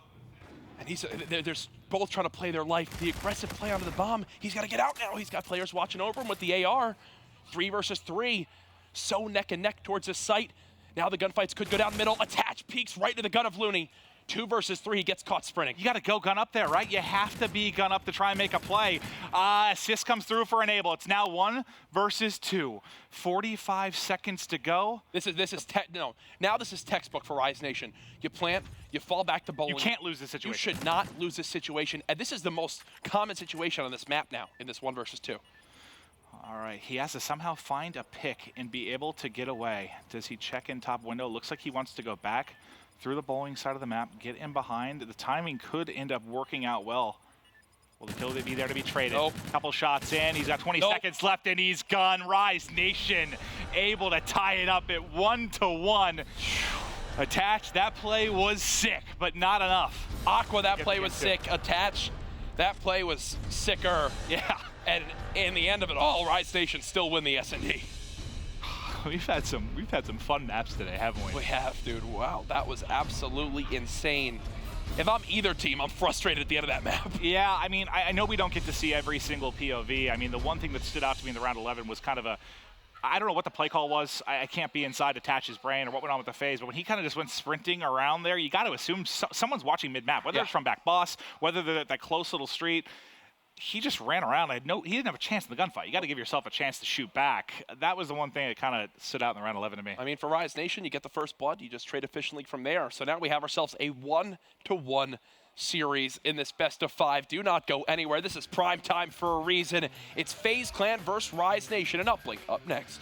H: And they're both trying to play their life. The aggressive play onto the bomb. He's got to get out now. He's got players watching over him with the AR. 3 versus 3. So neck and neck towards his site. Now the gunfights could go down middle. Attach peeks right to the gun of Looney. 2 versus 3. He gets caught sprinting.
G: You got to go gun up there, right? You have to be gun up to try and make a play. Assist comes through for Enable. It's now 1 versus 2. 45 seconds to go.
H: Now this is textbook for Rise Nation. You plant, you fall back to bowling.
G: You can't lose this situation.
H: You should not lose this situation. And this is the most common situation on this map now in this 1 versus 2.
G: All right, he has to somehow find a pick and be able to get away. Does he check in top window? Looks like he wants to go back through the bowling side of the map, get in behind. The timing could end up working out well. Will the kill be there to be traded?
H: Nope.
G: Couple shots in. He's got 20 seconds left, and he's gone. Rise Nation able to tie it up at 1-1. Attach, that play was sick, but not enough.
H: Aqua, that play was sick. Attach, that play was sicker.
G: Yeah.
H: And in the end of it all, Rise Nation still win the S&D.
G: We've had some fun maps today, haven't we?
H: We have, dude. Wow, that was absolutely insane. If I'm either team, I'm frustrated at the end of that map.
G: Yeah, I mean, I know we don't get to see every single POV. I mean, the one thing that stood out to me in the round 11 was kind of I don't know what the play call was. I can't be inside Attach's brain or what went on with the FaZe, but when he kind of just went sprinting around there, you got to assume someone's watching mid-map, whether it's from back boss, whether they're at that close little street. He just ran around. He didn't have a chance in the gunfight. You got to give yourself a chance to shoot back. That was the one thing that kind of stood out in the round 11 to me.
H: I mean, for Rise Nation, you get the first blood. You just trade efficiently from there. So now we have ourselves a 1-1 series in this best of 5. Do not go anywhere. This is prime time for a reason. It's FaZe Clan versus Rise Nation and Uplink up next.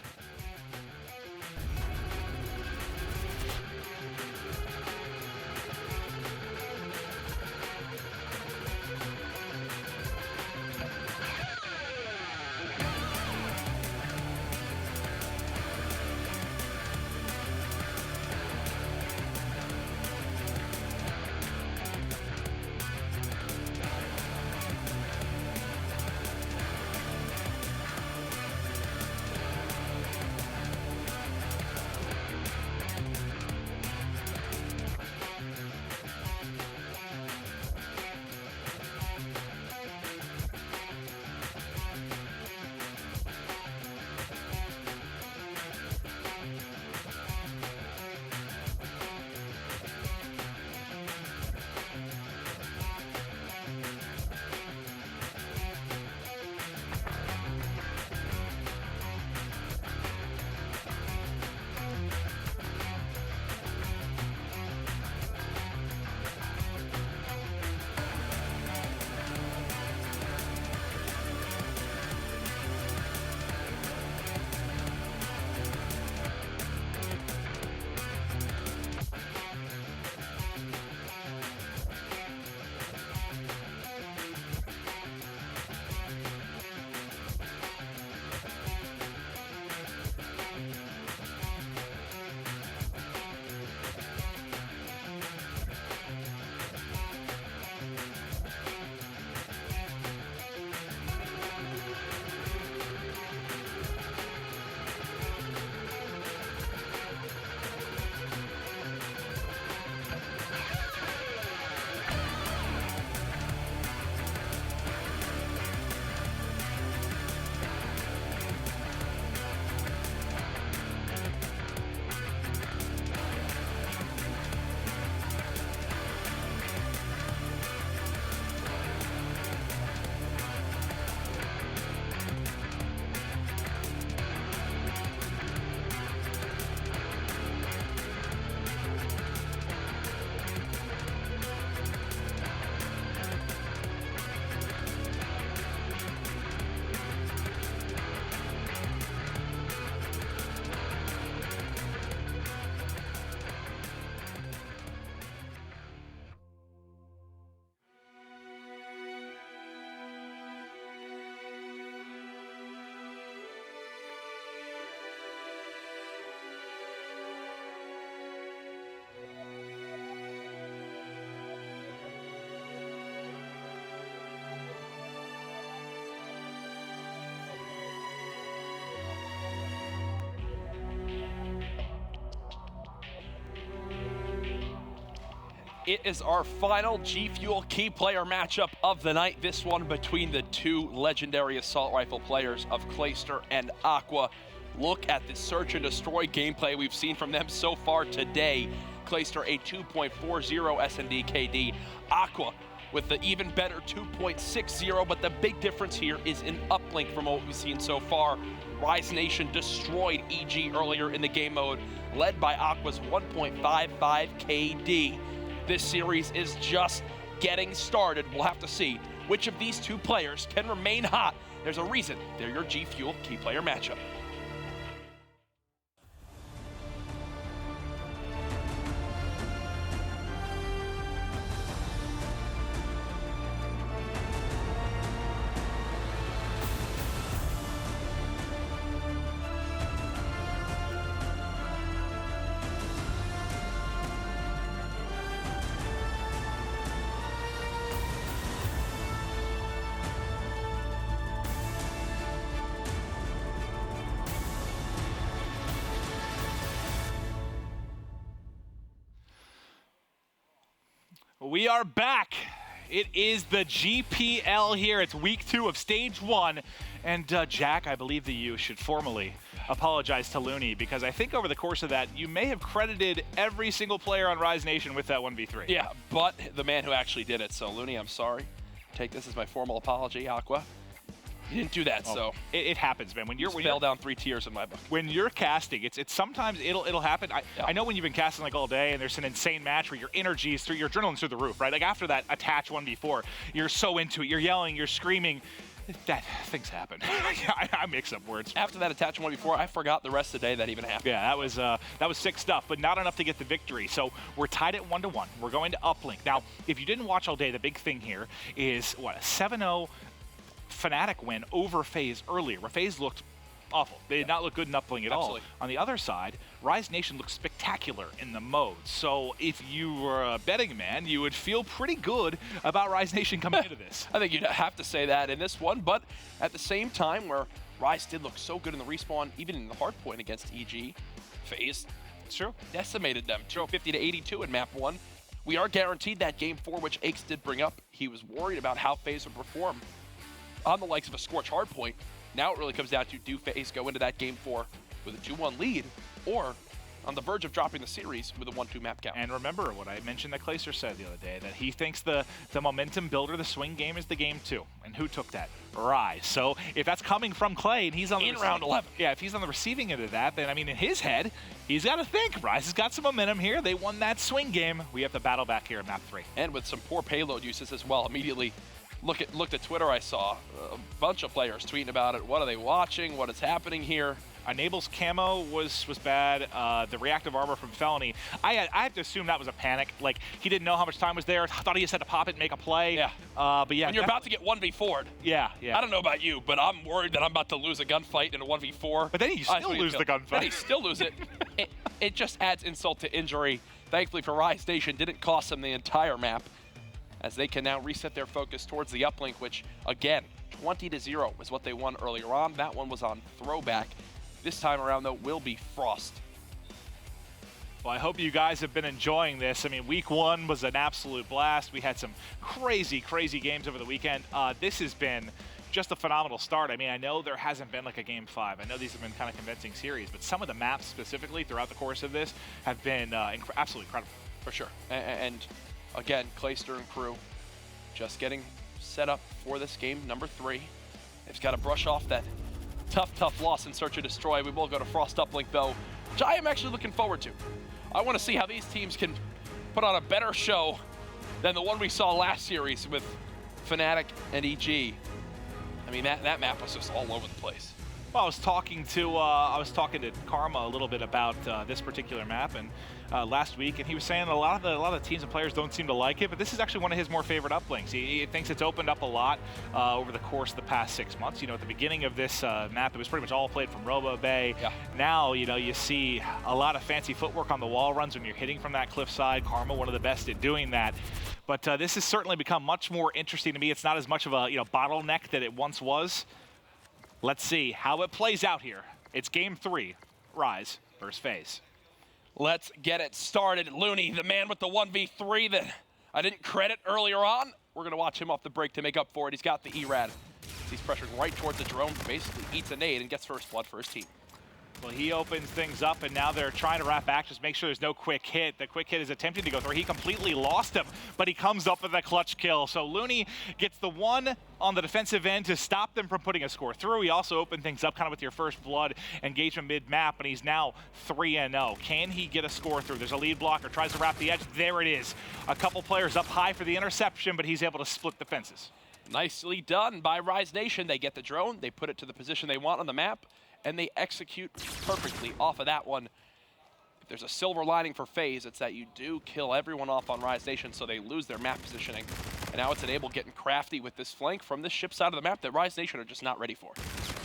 H: It is our final G Fuel key player matchup of the night. This one between the two legendary assault rifle players of Clayster and Aqua. Look at the search and destroy gameplay we've seen from them so far today. Clayster a 2.40 S&D KD. Aqua with the even better 2.60, but the big difference here is in uplink from what we've seen so far. Rise Nation destroyed EG earlier in the game mode, led by Aqua's 1.55 KD. This series is just getting started. We'll have to see which of these two players can remain hot. There's a reason they're your G Fuel key player matchup.
G: We are back. It is the GPL here. It's week 2 of stage 1. And Jack, I believe that you should formally apologize to Looney, because I think over the course of that, you may have credited every single player on Rise Nation with that 1v3.
H: Yeah, but the man who actually did it. So Looney, I'm sorry. Take this as my formal apology, Aqua. You didn't do that, so
G: it happens, man. When you
H: fell down 3 tiers in my book.
G: When you're casting, it's sometimes it'll happen. I know when you've been casting like all day and there's an insane match where your energy is through, your adrenaline's through the roof, right? Like after that attach 1v4, you're so into it. You're yelling, you're screaming. Things happen. I mix up words.
H: After that attach 1v4, I forgot the rest of the day that even happened.
G: Yeah, that was sick stuff, but not enough to get the victory. So we're tied at 1-1. We're going to Uplink. Now, if you didn't watch all day, the big thing here is what, a 7-0 Fnatic win over FaZe earlier, where FaZe looked awful. They did not look good in Uplink at all. On the other side, Rise Nation looked spectacular in the mode. So if you were a betting man, you would feel pretty good about Rise Nation coming into this.
H: I think you'd have to say that in this one, but at the same time, where Rise did look so good in the respawn, even in the hardpoint against EG, FaZe decimated them, 250 to 82 in map 1. We are guaranteed that game 4, which Aches did bring up. He was worried about how FaZe would perform on the likes of a Scorch hardpoint. Now it really comes down to, do FaZe go into that game 4 with a 2-1 lead, or on the verge of dropping the series with a 1-2 map count?
G: And remember what I mentioned that Clayster said the other day, that he thinks the momentum builder, the swing game, is the game 2. And who took that? Rise. So if that's coming from Clay and he's on the
H: round 11.
G: Yeah, if he's on the receiving end of that, then I mean in his head, he's got to think Rise has got some momentum here. They won that swing game. We have to battle back here in map 3.
H: And with some poor payload uses as well. Immediately looked at Twitter, I saw a bunch of players tweeting about it. What are they watching? What is happening here?
G: Enable's camo was bad. The reactive armor from Felony, I have to assume that was a panic. Like, he didn't know how much time was there. Thought he just had to pop it and make a play.
H: Yeah.
G: But yeah.
H: When you're about to get 1v4'd.
G: Yeah.
H: I don't know about you, but I'm worried that I'm about to lose a gunfight in a 1v4.
G: But then you still lose the gunfight.
H: Then you still lose it. It just adds insult to injury. Thankfully for Rise Nation, didn't cost them the entire map, as they can now reset their focus towards the uplink, which, again, 20-0 was what they won earlier on. That one was on throwback. This time around, though, will be Frost.
G: Well, I hope you guys have been enjoying this. I mean, week 1 was an absolute blast. We had some crazy, crazy games over the weekend. This has been just a phenomenal start. I mean, I know there hasn't been like a game 5. I know these have been kind of convincing series, but some of the maps specifically throughout the course of this have been absolutely incredible.
H: For sure. And again, Clayster and crew just getting set up for this game number 3. They've got to brush off that tough loss in Search and Destroy. We will go to Frost Uplink, though, which I am actually looking forward to. I want to see how these teams can put on a better show than the one we saw last series with Fnatic and EG. I mean, that map was just all over the place.
G: Well, I was talking to Karma a little bit about this particular map and last week, and he was saying a lot of the teams and players don't seem to like it, but this is actually one of his more favorite uplinks. He thinks it's opened up a lot over the course of the past 6 months. You know, at the beginning of this map, it was pretty much all played from Robo Bay.
H: Yeah.
G: Now, you know, you see a lot of fancy footwork on the wall runs when you're hitting from that cliffside. Karma, one of the best at doing that. But this has certainly become much more interesting to me. It's not as much of a bottleneck that it once was. Let's see how it plays out here. It's game 3, Rise versus FaZe.
H: Let's get it started. Looney, the man with the 1v3 that I didn't credit earlier on. We're going to watch him off the break to make up for it. He's got the E-Rad. He's pressuring right towards the drone, basically eats a nade and gets first blood for his team.
G: Well, he opens things up, and now they're trying to wrap back, just make sure there's no quick hit. The quick hit is attempting to go through. He completely lost him, but he comes up with a clutch kill. So Looney gets the one on the defensive end to stop them from putting a score through. He also opened things up kind of with your first blood engagement mid-map, and he's now 3-0. Can he get a score through? There's a lead blocker, tries to wrap the edge. There it is. A couple players up high for the interception, but he's able to split the fences.
H: Nicely done by Rise Nation. They get the drone, they put it to the position they want on the map, and they execute perfectly off of that one. If there's a silver lining for FaZe, it's that you do kill everyone off on Rise Nation, so they lose their map positioning. And now it's Enable getting crafty with this flank from this ship side of the map that Rise Nation are just not ready for.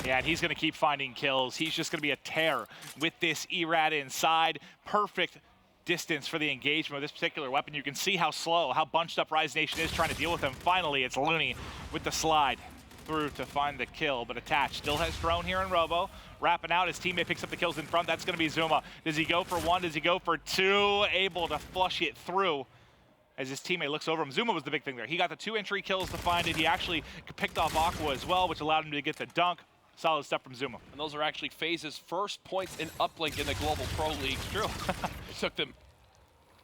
G: Yeah, and he's going to keep finding kills. He's just going to be a tear with this E-Rad inside. Perfect distance for the engagement with this particular weapon. You can see how slow, how bunched up Rise Nation is trying to deal with him. Finally, it's Looney with the slide through to find the kill, but Attach still has drone here in Robo. Wrapping out, his teammate picks up the kills in front. That's going to be Zuma. Does he go for one? Does he go for two? Able to flush it through as his teammate looks over him. Zuma was the big thing there. He got the 2 entry kills to find it. He actually picked off Aqua as well, which allowed him to get the dunk. Solid stuff from Zuma.
H: And those are actually FaZe's first points in Uplink in the Global Pro League. True. It took them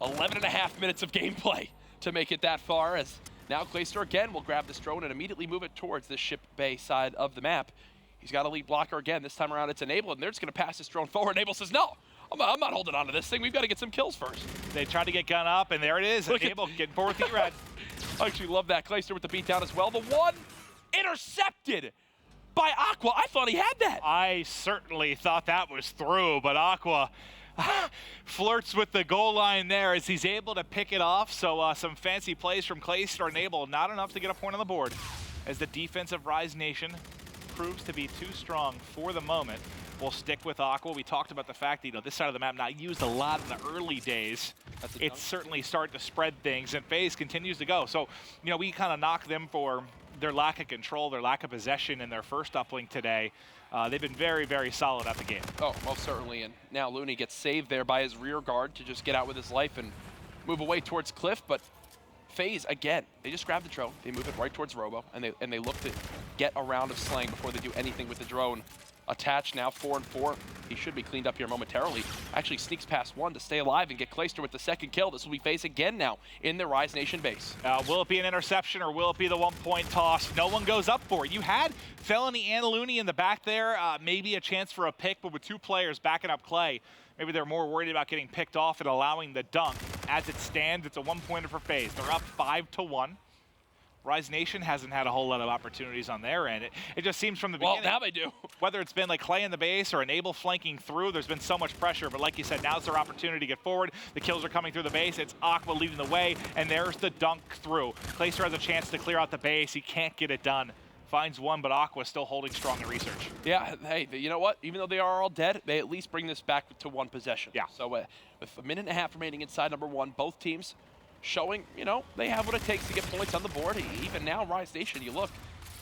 H: 11.5 minutes of gameplay to make it that far, as now Clayster again will grab this drone and immediately move it towards the ship bay side of the map. He's got a lead blocker again. This time around it's Enable, and they're just going to pass this drone forward. Enable says, no, I'm not holding on to this thing. We've got to get some kills first.
G: They tried to get gun up, and there it is. Enable getting forward with E-Rad.
H: I actually love that. Clayster with the beat down as well. The one intercepted by Aqua. I thought he had that.
G: I certainly thought that was through, but Aqua flirts with the goal line there as he's able to pick it off. So some fancy plays from Clayster. Enable, not enough to get a point on the board as the defense of Rise Nation proves to be too strong for the moment. We'll stick with Aqua. We talked about the fact that, this side of the map not used a lot in the early days. It's certainly starting to spread things, and FaZe continues to go. So, we kind of knock them for their lack of control, their lack of possession in their first uplink today. They've been very, very solid at the game.
H: Oh, most certainly. And now Looney gets saved there by his rear guard to just get out with his life and move away towards Cliff. But FaZe, again, they just grab the drone, they move it right towards Robo, and they look to get a round of slang before they do anything with the drone. Attached now 4-4. He should be cleaned up here momentarily. Actually sneaks past one to stay alive and get Clayster with the second kill. This will be FaZe again now in the Rise Nation base.
G: Will it be an interception or will it be the 1-point toss? No one goes up for it. You had Felony and Looney in the back there. Maybe a chance for a pick, but with 2 players backing up Clay, maybe they're more worried about getting picked off and allowing the dunk. As it stands, it's a 1-pointer for FaZe. They're up 5-1. Rise Nation hasn't had a whole lot of opportunities on their end. It just seems from the beginning.
H: Well, now they do.
G: Whether it's been like Clay in the base or Enable flanking through, there's been so much pressure. But like you said, now's their opportunity to get forward. The kills are coming through the base. It's Aqua leading the way, and there's the dunk through. Clayster has a chance to clear out the base. He can't get it done. Finds one, but Aqua still holding strong in research.
H: Yeah, hey, you know what? Even though they are all dead, they at least bring this back to 1 possession.
G: Yeah.
H: So with a minute and a half remaining inside number 1, both teams showing, they have what it takes to get points on the board. Even now, Rise Nation, you look,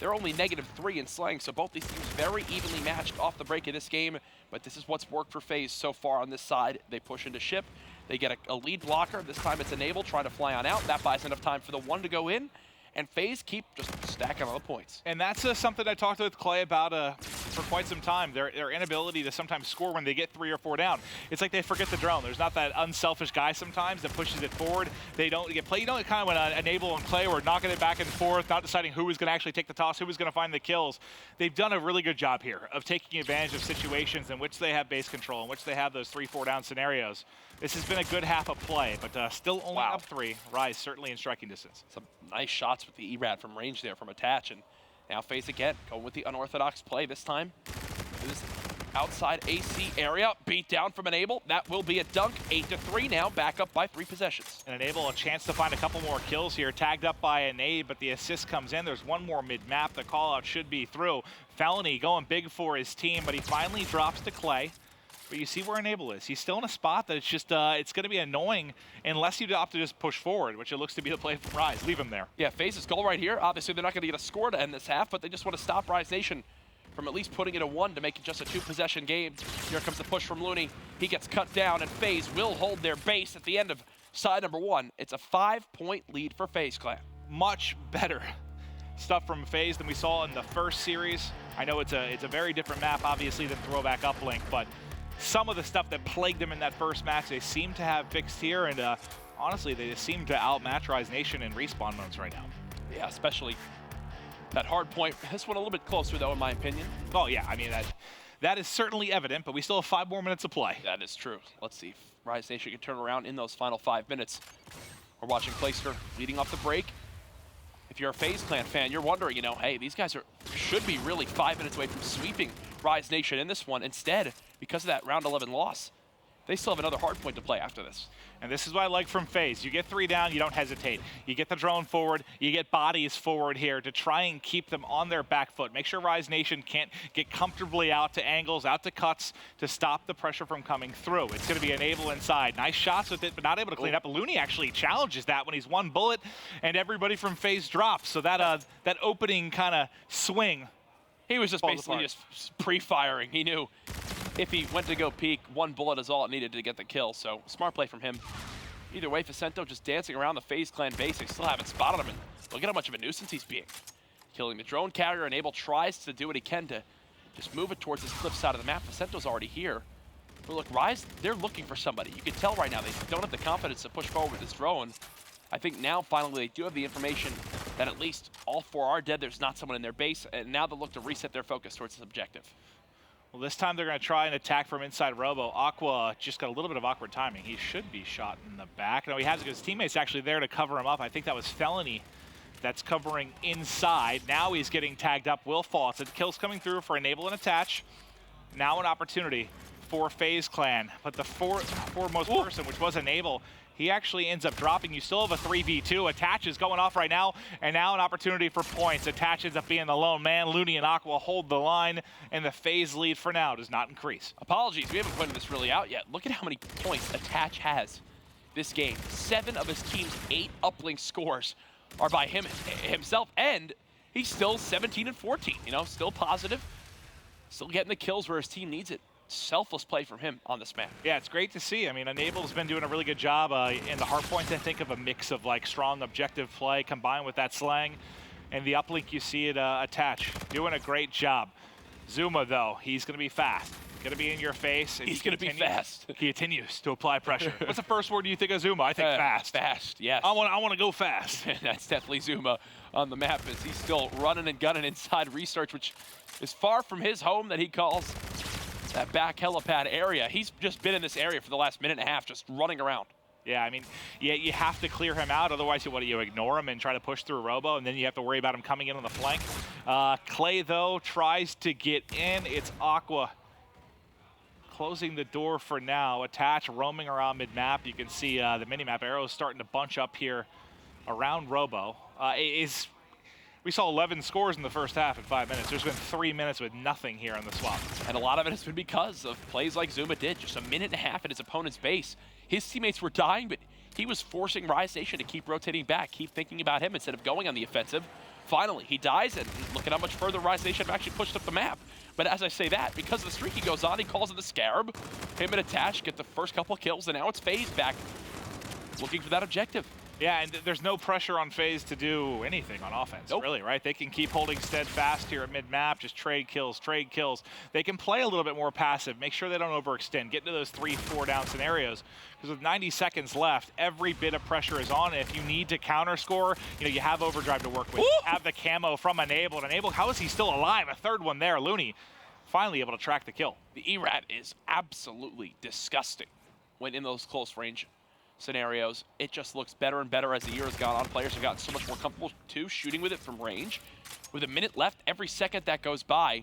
H: they're only -3 in slang, so both these teams very evenly matched off the break of this game, but this is what's worked for FaZe so far on this side. They push into ship, they get a lead blocker. This time it's Enable trying to fly on out. That buys enough time for the 1 to go in, and FaZe keep just stacking all the points.
G: And that's something I talked with Clay about for quite some time, their inability to sometimes score when they get 3 or 4 down. It's like they forget the drone. There's not that unselfish guy sometimes that pushes it forward. They don't get play. Kind of when Enable and Clay were knocking it back and forth, not deciding who was going to actually take the toss, who was going to find the kills. They've done a really good job here of taking advantage of situations in which they have base control, in which they have those 3-4 down scenarios. This has been a good half of play, but still only up 3. Rise certainly in striking distance.
H: Some nice shots with the E-Rad from range there from Attach, and now FaZe again going with the unorthodox play this time. This outside AC area, beat down from Enable. That will be a dunk. 8-3 now, back up by 3 possessions.
G: And Enable a chance to find a couple more kills here. Tagged up by a nade, but the assist comes in. There's one more mid-map. The call-out should be through. Felony going big for his team, but he finally drops to Clay. But you see where Enable is. He's still in a spot that it's just, it's going to be annoying unless you opt to just push forward, which it looks to be the play from Rise. Leave him there.
H: Yeah, FaZe's goal right here. Obviously, they're not going to get a score to end this half, but they just want to stop Rise Nation from at least putting it a 1 to make it just a 2-possession game. Here comes the push from Looney. He gets cut down, and FaZe will hold their base at the end of side number 1. It's a 5-point lead for FaZe Clan.
G: Much better stuff from FaZe than we saw in the first series. I know it's a very different map, obviously, than Throwback Uplink, but some of the stuff that plagued them in that first match, they seem to have fixed here, and honestly, they just seem to outmatch Rise Nation in respawn modes right now.
H: Yeah, especially that hard point. This one a little bit closer, though, in my opinion.
G: Oh, yeah, I mean, that is certainly evident, but we still have 5 more minutes of play.
H: That is true. Let's see if Rise Nation can turn around in those final 5 minutes. We're watching Clayster leading off the break. If you're a FaZe Clan fan, you're wondering, you know, hey, these guys should be really 5 minutes away from sweeping Rise Nation in this one. Instead, because of that round 11 loss, they still have another hard point to play after this.
G: And this is what I like from FaZe. You get 3 down, you don't hesitate. You get the drone forward, you get bodies forward here to try and keep them on their back foot. Make sure Rise Nation can't get comfortably out to angles, out to cuts to stop the pressure from coming through. It's going to be Enable inside. Nice shots with it, but not able to clean up. Looney actually challenges that when he's 1 bullet, and everybody from FaZe drops. So that opening kind of swing.
H: He was just basically just pre-firing. He knew if he went to go peek, 1 bullet is all it needed to get the kill. So smart play from him. Either way, Facento just dancing around the FaZe Clan base. They still haven't spotted him, and look at how much of a nuisance he's being. Killing the drone carrier, and Abel tries to do what he can to just move it towards this cliff side of the map. Facento's already here. But look, Rise, they're looking for somebody. You can tell right now they don't have the confidence to push forward with this drone. I think now, finally, they do have the information that at least all 4 are dead. There's not someone in their base, and now they'll look to reset their focus towards this objective.
G: Well, this time they're going to try and attack from inside Robo. Aqua just got a little bit of awkward timing. He should be shot in the back. No, he has it because his teammate's actually there to cover him up. I think that was Felony that's covering inside. Now he's getting tagged up. Will fall. So the kill's coming through for Enable and Attach. Now an opportunity for FaZe Clan. But the foremost person, which was Enable, he actually ends up dropping. You still have a 3v2. Attach is going off right now, and now an opportunity for points. Attach ends up being the lone man. Looney and Aqua hold the line, and the FaZe lead for now does not increase.
H: Apologies, we haven't pointed this really out yet. Look at how many points Attach has this game. 7 of his team's 8 uplink scores are by himself, and he's still 17 and 14. You know, still positive, still getting the kills where his team needs it. Selfless play from him on this map.
G: Yeah, it's great to see. I mean, Enable's been doing a really good job in the hardpoint. I think of a mix of like strong objective play combined with that slang. And the uplink, you see it Attach, doing a great job. Zuma, though, he's going to be fast. Going to be in your face. And
H: he's going to be fast.
G: He continues to apply pressure. What's the first word you think of Zuma? I think fast.
H: Fast, yes.
G: I want to go fast.
H: That's definitely Zuma on the map as he's still running and gunning inside Research, which is far from his home that he calls that back helipad area. He's just been in this area for the last minute and a half, just running around.
G: Yeah, I mean, you have to clear him out. Otherwise, you ignore him and try to push through Robo, and then you have to worry about him coming in on the flank. Clay, though, tries to get in. It's Aqua closing the door for now. Attach roaming around mid-map. You can see the mini-map arrows starting to bunch up here around Robo. We saw 11 scores in the first half in 5 minutes. There's been 3 minutes with nothing here on the swap.
H: And a lot of it has been because of plays like Zuma did. Just a minute and a half at his opponent's base. His teammates were dying, but he was forcing Rise Nation to keep rotating back, keep thinking about him instead of going on the offensive. Finally, he dies, and look at how much further Rise Nation have actually pushed up the map. But as I say that, because the streak he goes on, he calls it the Scarab. Him and Attach get the first couple kills, and now it's FaZe back looking for that objective.
G: Yeah, and there's no pressure on FaZe to do anything on offense, really, right? They can keep holding steadfast here at mid-map, just trade kills, trade kills. They can play a little bit more passive, make sure they don't overextend, get into those 3-4 down scenarios. Because with 90 seconds left, every bit of pressure is on. If you need to counter score, you have Overdrive to work with. You have the camo from Enable. And Enable, how is he still alive? A third one there. Looney finally able to track the kill.
H: The ERAT is absolutely disgusting when in those close range scenarios. It just looks better and better as the year has gone on. Players have gotten so much more comfortable too shooting with it from range. With a minute left, every second that goes by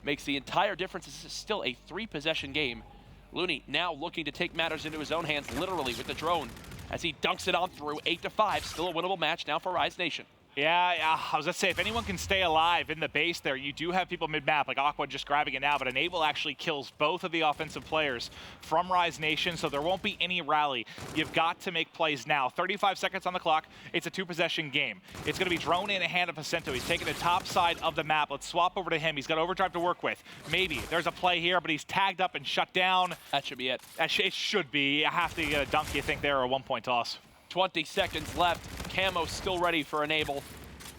H: makes the entire difference. This is still a 3-possession game. Looney now looking to take matters into his own hands, literally with the drone, as he dunks it on through. 8-5, still a winnable match now for Rise Nation.
G: Yeah, I was going to say, if anyone can stay alive in the base there, you do have people mid-map, like Aqua just grabbing it now, but Enable actually kills both of the offensive players from Rise Nation, so there won't be any rally. You've got to make plays now. 35 seconds on the clock. It's a 2-possession game. It's going to be drone in a hand of Pacento. He's taking the top side of the map. Let's swap over to him. He's got overdrive to work with. Maybe there's a play here, but he's tagged up and shut down.
H: That should be it.
G: It should be. I have to get a dunk, you think, there, or a 1-point toss.
H: 20 seconds left. Camo still ready for Enable.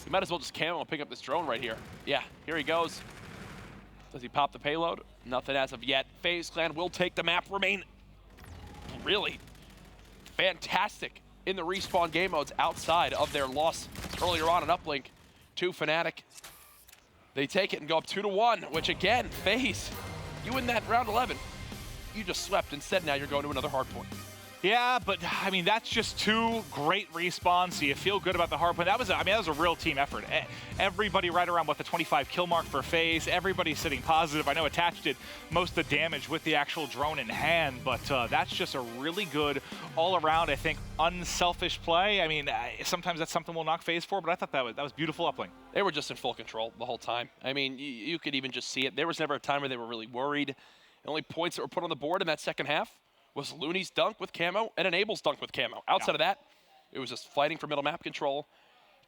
H: We might as well just camo and pick up this drone right here. Yeah, here he goes. Does he pop the payload? Nothing as of yet. FaZe Clan will take the map. Remain really fantastic in the respawn game modes outside of their loss earlier on in Uplink to Fnatic. They take it and go up 2-1, which again, FaZe, you in that round 11, you just swept. Instead, now you're going to another Hardpoint.
G: Yeah, but I mean, that's just 2 great respawns, so you feel good about the Hardpoint. That was a real team effort. Everybody right around, the 25 kill mark for FaZe. Everybody's sitting positive. I know Attached did most of the damage with the actual drone in hand, but that's just a really good, all-around, I think, unselfish play. I mean, sometimes that's something we'll knock FaZe for, but I thought that was beautiful Uplink.
H: They were just in full control the whole time. I mean, you could even just see it. There was never a time where they were really worried. The only points that were put on the board in that second half was Looney's dunk with camo and Enable's dunk with camo. Outside of that, it was just fighting for middle map control,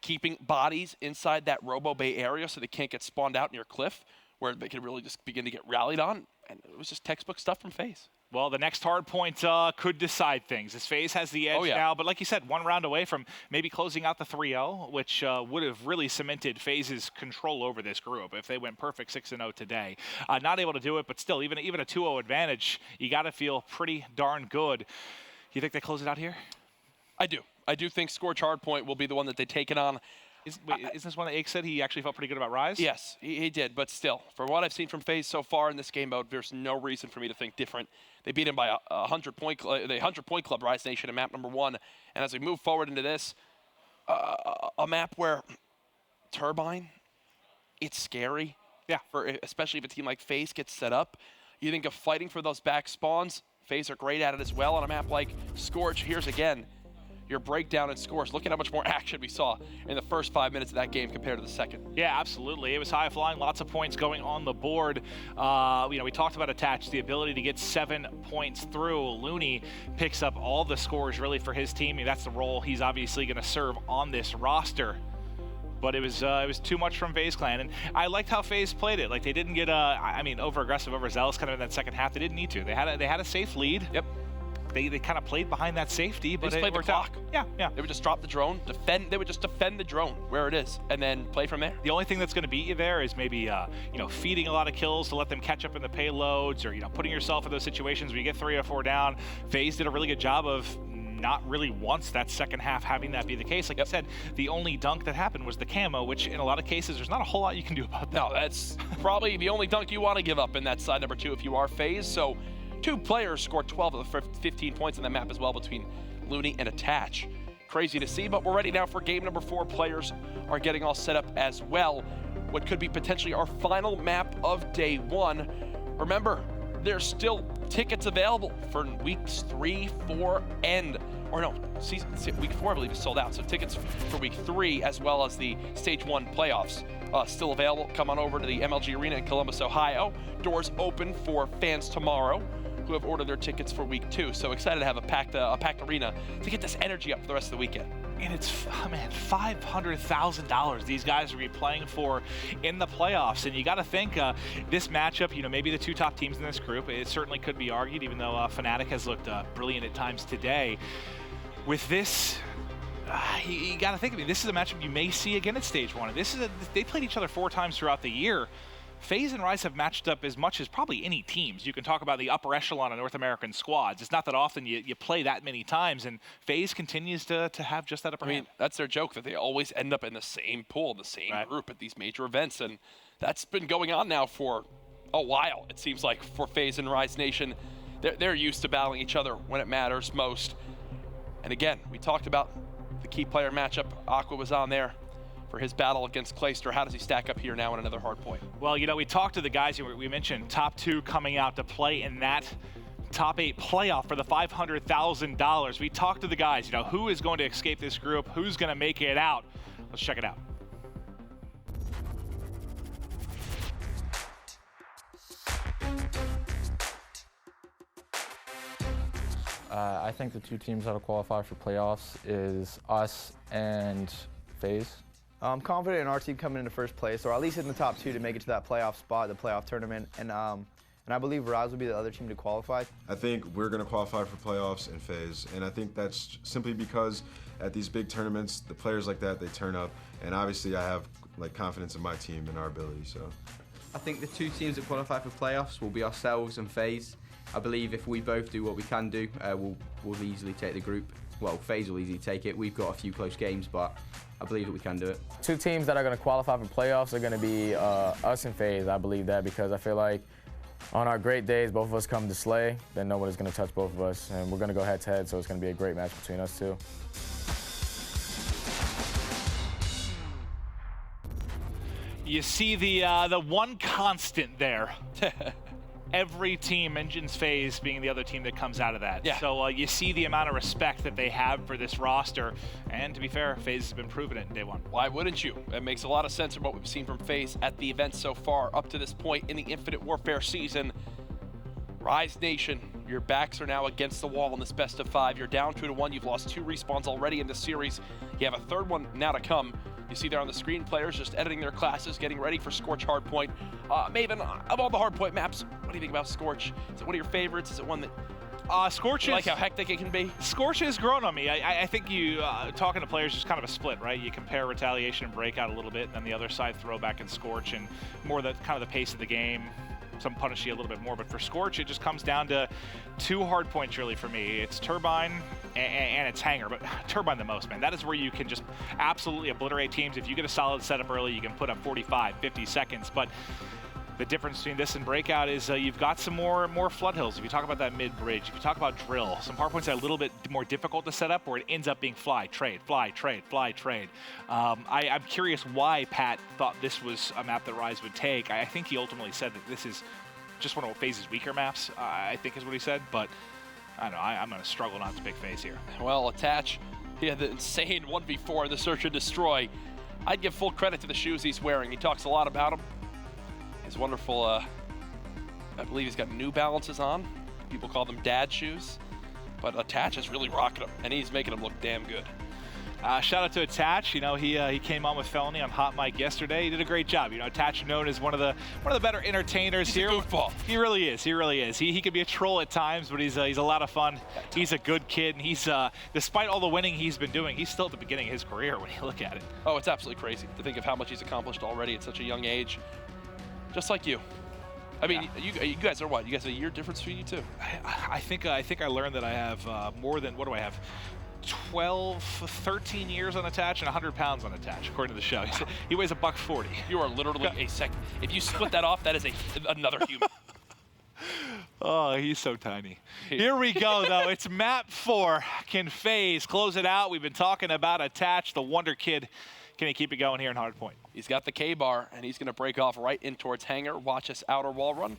H: keeping bodies inside that Robo Bay area so they can't get spawned out near Cliff, where they could really just begin to get rallied on. And it was just textbook stuff from FaZe.
G: Well, the next Hardpoint could decide things. As FaZe has the edge now, but like you said, 1 round away from maybe closing out the 3-0, which would have really cemented FaZe's control over this group if they went perfect 6-0 today. Not able to do it, but still, even a 2-0 advantage, you got to feel pretty darn good. You think they close it out here?
H: I do. I do think Scorch Hardpoint will be the one that they take it on.
G: Isn't this one that Ake said he actually felt pretty good about Rise?
H: Yes, he did, but still, from what I've seen from FaZe so far in this game mode, there's no reason for me to think different. They beat him by a 100-point club, Rise Nation, in map number 1. And as we move forward into this, a map where Turbine, it's scary.
G: Yeah.
H: Especially if a team like FaZe gets set up. You think of fighting for those back spawns. FaZe are great at it as well on a map like Scorch. Here's again your breakdown in scores. Look at how much more action we saw in the first 5 minutes of that game compared to the second.
G: Yeah, absolutely. It was high flying, lots of points going on the board. We talked about Attached, the ability to get 7 points through. Looney picks up all the scores really for his team. I mean, that's the role he's obviously going to serve on this roster. But it was too much from FaZe Clan, and I liked how FaZe played it. Like, they didn't get over-aggressive, overzealous kind of in that second half. They didn't need to. They had a safe lead.
H: Yep.
G: They kind of played behind that safety, but
H: they just played the clock.
G: Yeah.
H: They would just drop the drone, defend. They would just defend the drone where it is, and then play from there.
G: The only thing that's going to beat you there is maybe feeding a lot of kills to let them catch up in the payloads, or putting yourself in those situations where you get 3 or 4 down. FaZe did a really good job of not really once that second half having that be the case. Like I said, the only dunk that happened was the camo, which in a lot of cases there's not a whole lot you can do about that.
H: No, that's probably the only dunk you want to give up in that side number 2 if you are FaZe. So 2 players scored 12 of the 15 points on that map as well between Looney and Attach. Crazy to see, but we're ready now for game number 4. Players are getting all set up as well. What could be potentially our final map of day 1. Remember, there's still tickets available for weeks 3, 4, and week 4 I believe is sold out. So tickets for week 3 as well as the stage 1 playoffs still available. Come on over to the MLG Arena in Columbus, Ohio. Doors open for fans tomorrow who have ordered their tickets for week 2. So excited to have a packed arena to get this energy up for the rest of the weekend.
G: And it's, $500,000 these guys are be playing for in the playoffs. And you got to think this matchup, maybe the 2 top teams in this group, it certainly could be argued, even though Fnatic has looked brilliant at times today. With this, you got to think, this is a matchup you may see again at stage 1. They played each other 4 times throughout the year. FaZe and Rise have matched up as much as probably any teams. You can talk about the upper echelon of North American squads. It's not that often you play that many times, and FaZe continues to have just that upper hand.
H: That's their joke, that they always end up in the same pool, the same group at these major events, and that's been going on now for a while, it seems like, for FaZe and Rise Nation. They're used to battling each other when it matters most. And again, we talked about the key player matchup. Aqua was on there for his battle against Clayster. How does he stack up here now in another Hardpoint?
G: Well, we talked to the guys, we mentioned top 2 coming out to play in that top 8 playoff for the $500,000. We talked to the guys, who is going to escape this group, who's going to make it out. Let's check it out.
R: I think the two teams that'll qualify for playoffs is us and FaZe.
L: I'm confident in our team coming into first place, or at least in the top 2 to make it to that playoff spot, the playoff tournament. And I believe Rise will be the other team to qualify.
S: I think we're going to qualify for playoffs and FaZe, and I think that's simply because at these big tournaments, the players like that, they turn up, and obviously I have like confidence in my team and our ability. So
O: I think the two teams that qualify for playoffs will be ourselves and FaZe. I believe if we both do what we can do, we'll easily take the group. Well, FaZe will easily take it. We've got a few close games, but I believe that we can do it.
R: Two teams that are going to qualify for playoffs are going to be us and FaZe. I believe that because I feel like on our great days, both of us come to slay, then nobody's going to touch both of us, and we're going to go head-to-head, so it's going to be a great match between us two.
G: You see the one constant there. Every team mentions FaZe being the other team that comes out of that.
H: Yeah.
G: So you see the amount of respect that they have for this roster. And to be fair, FaZe has been proving it in day one.
H: Why wouldn't you? It makes a lot of sense from what we've seen from FaZe at the event so far up to this point in the Infinite Warfare season. Rise Nation, your backs are now against the wall in this best of 5. You're down 2-1. You've lost 2 respawns already in this series. You have a third one now to come. You see there on the screen, players just editing their classes, getting ready for Scorch Hardpoint. Maven, of all the Hardpoint maps, what do you think about Scorch? Is it one of your favorites? Is it one that
G: Scorch
H: you like how hectic it can be?
G: Scorch has grown on me. I think you, talking to players, is kind of a split, right? You compare Retaliation and Breakout a little bit, and then the other side Throwback and Scorch, and more the kind of the pace of the game. Some punish you a little bit more, but for Scorch, it just comes down to 2 hardpoints really for me. It's Turbine and it's Hangar, but Turbine the most, man. That is where you can just absolutely obliterate teams. If you get a solid setup early, you can put up 45, 50 seconds, but the difference between this and Breakout is you've got some more flood hills. If you talk about that mid-bridge, if you talk about drill, some hardpoints are a little bit more difficult to set up where it ends up being fly, trade, fly, trade, fly, trade. I'm curious why Pat thought this was a map that Rise would take. I think he ultimately said that this is just one of FaZe's weaker maps, I think is what he said, but I don't know, I'm going to struggle not to pick FaZe here.
H: Well, Attach, he had the insane 1v4 in the Search and Destroy. I'd give full credit to the shoes he's wearing. He talks a lot about them. His wonderful, I believe he's got New Balances on. People call them dad shoes. But Attach is really rocking them, and he's making them look damn good.
G: Shout out to Attach. You know, he came on with Felony on Hot Mic yesterday. He did a great job. You know, Attach known as one of the better entertainers
H: he's
G: here.
H: A goofball.
G: He really is. He really is. He can be a troll at times, but he's a lot of fun. He's a good kid, and he's despite all the winning he's been doing, he's still at the beginning of his career when you look at it.
H: Oh, it's absolutely crazy to think of how much he's accomplished already at such a young age. Just like you. I mean, you guys are what? You guys have a year difference between you two?
G: I think I learned that I have more than, what do I have? 12, 13 years on Attach and 100 pounds on Attach, according to the show. He weighs $140.
H: You are literally a second. If you split that off, that is another human.
G: Oh, he's so tiny. Here we go, though. It's map 4. Can FaZe close it out? We've been talking about Attach, the Wonder Kid. Can he keep it going here in Hardpoint?
H: He's got the K-bar, and he's going to break off right in towards Hangar. Watch this outer wall run.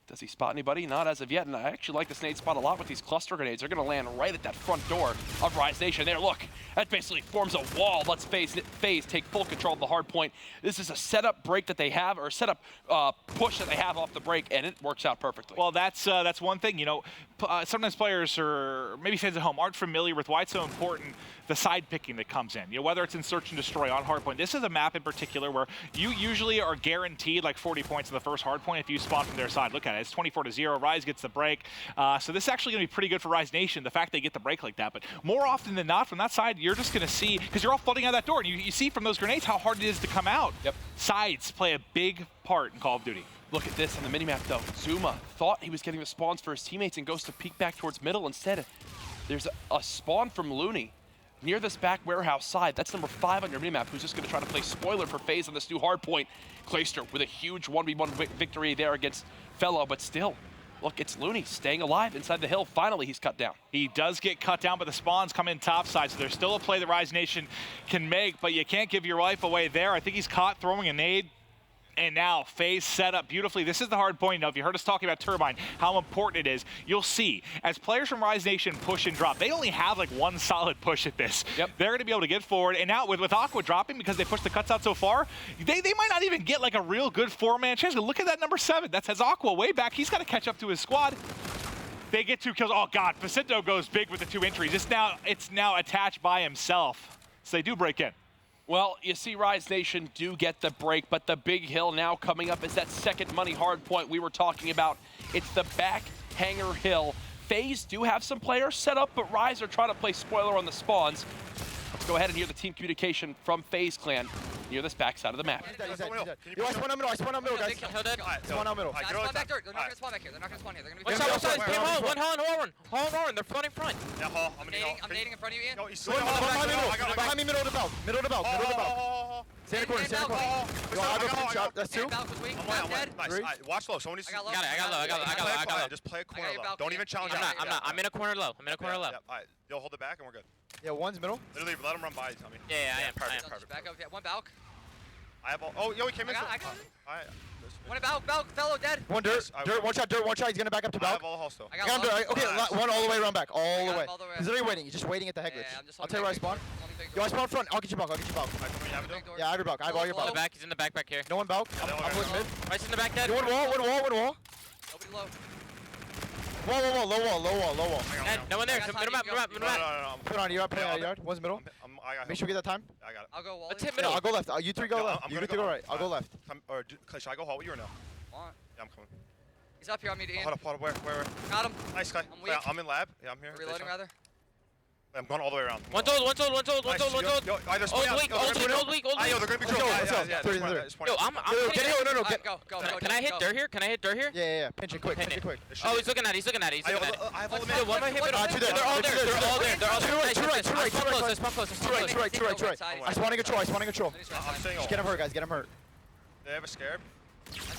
H: Does he spot anybody? Not as of yet, and I actually like this nade spot a lot with these cluster grenades. They're going to land right at that front door of Rise Nation. There, look, that basically forms a wall. Let's FaZe take full control of the hard point. This is a setup break that they have, or a setup push that they have off the break, and it works out perfectly.
G: Well, that's one thing. You know, sometimes players, or maybe fans at home, aren't familiar with why it's so important, the side picking that comes in. You know, whether it's in Search and Destroy on Hardpoint. This is a map in particular where you usually are guaranteed like 40 points in the first Hardpoint if you spawn from their side. Look at it. It's 24-0. Rise gets the break. So this is actually going to be pretty good for Rise Nation, the fact they get the break like that. But more often than not, from that side, you're just going to see, because you're all flooding out that door, and you see from those grenades how hard it is to come out.
H: Yep.
G: Sides play a big part in Call of Duty.
H: Look at this on the minimap, though. Zuma thought he was getting the spawns for his teammates and goes to peek back towards middle. Instead, there's a spawn from Looney near this back warehouse side. That's number 5 on your minimap, who's just going to try to play spoiler for FaZe on this new hardpoint. Clayster with a huge 1v1 victory there against Fellow, but still, look, it's Looney staying alive inside the hill. Finally, he's cut down.
G: He does get cut down, but the spawns come in topside, so there's still a play that Rise Nation can make, but you can't give your life away there. I think he's caught throwing a nade. And now FaZe set up beautifully. This is the hard point. Now, if you heard us talking about Turbine, how important it is, you'll see as players from Rise Nation push and drop, they only have like one solid push at this. Yep. They're going to be able to get forward. And now with Aqua dropping because they pushed the cuts out so far, they might not even get like a real good 4-man chance. But look at that number 7. That says Aqua way back. He's got to catch up to his squad. They get 2 kills. Oh God, Pacinto goes big with the 2 entries. It's now attached by himself. So they do break in.
H: Well, you see Rise Nation do get the break, but the big hill now coming up is that second money hard point we were talking about. It's the back hanger hill. FaZe do have some players set up, but Rise are trying to play spoiler on the spawns. Let's go ahead and hear the team communication from FaZe Clan near this backside of the map.
I: Yo, I spawn out middle, guys. Spawn out middle.
J: Spawn back dirt. They're not gonna spawn back here. They're not gonna spawn here. They're gonna be.
K: Watch out, team hall. One hall and horn. They're flooding front.
I: Yeah, hall. I'm
J: nading in front of you, Ian.
I: Behind me, middle of the belt. Middle of the belt. Stand corner. Yo, I have a pinch shot. That's 2. Nice. Watch low. Someone needs to.
K: I got low.
I: Just play a corner low. Don't even challenge out.
K: I'm not. I'm in a corner low.
I: Alright, you'll hold it back and we're good.
L: Yeah, one's middle.
I: Literally, let him run by. Tell me.
K: Yeah, I am.
I: Perfect.
J: Back up. Yeah, one balk.
I: I have all. Oh, yo, he came in.
J: I got it.
I: Alright.
J: One balk, fellow dead.
L: One dirt, one shot, He's gonna back up to
I: I
L: balk.
I: have all the hall still.
J: I got him.
L: Okay, one all the way around back. All the way.
J: all the way.
L: He's literally waiting. He's just waiting at the head glitch. I'll tell you where I spawn. Yo, I spawn front. I'll get you balk. Yeah, I have your balk. I have all your balk.
K: He's in the back here.
L: No one balk. I'm with mid.
K: Rice in the back dead.
L: One wall.
J: Nobody low.
L: Low wall.
K: No one there. Middle map.
I: No.
L: Put on yard. One's middle. Make sure we get that time.
I: I got it.
J: I'll go wall.
K: Let's hit
L: Yeah,
K: middle.
L: I'll go left. You 3 go left. You 3 go right. I'll go left.
I: Or should I go hall with you or no? Yeah, I'm coming.
J: He's up here on me, Ian.
I: Hold up. Where?
J: Got him.
I: Nice guy.
J: I'm weak.
I: I'm in lab. Yeah, I'm here.
J: Reloading rather.
I: I'm going all the way around.
K: One told.
I: Yo, either
K: Old weak.
I: Yo, they're gonna be drilled. Yeah.
K: Yo, I'm Can I hit dirt here?
L: Yeah. Pinch it quick.
K: Oh, he's looking at it.
I: I have all the men.
K: One more hit. They're all there.
L: Two right. I'm spawning control.
I: I'm staying
L: Just get him hurt, guys. Get him hurt.
I: They have a scared.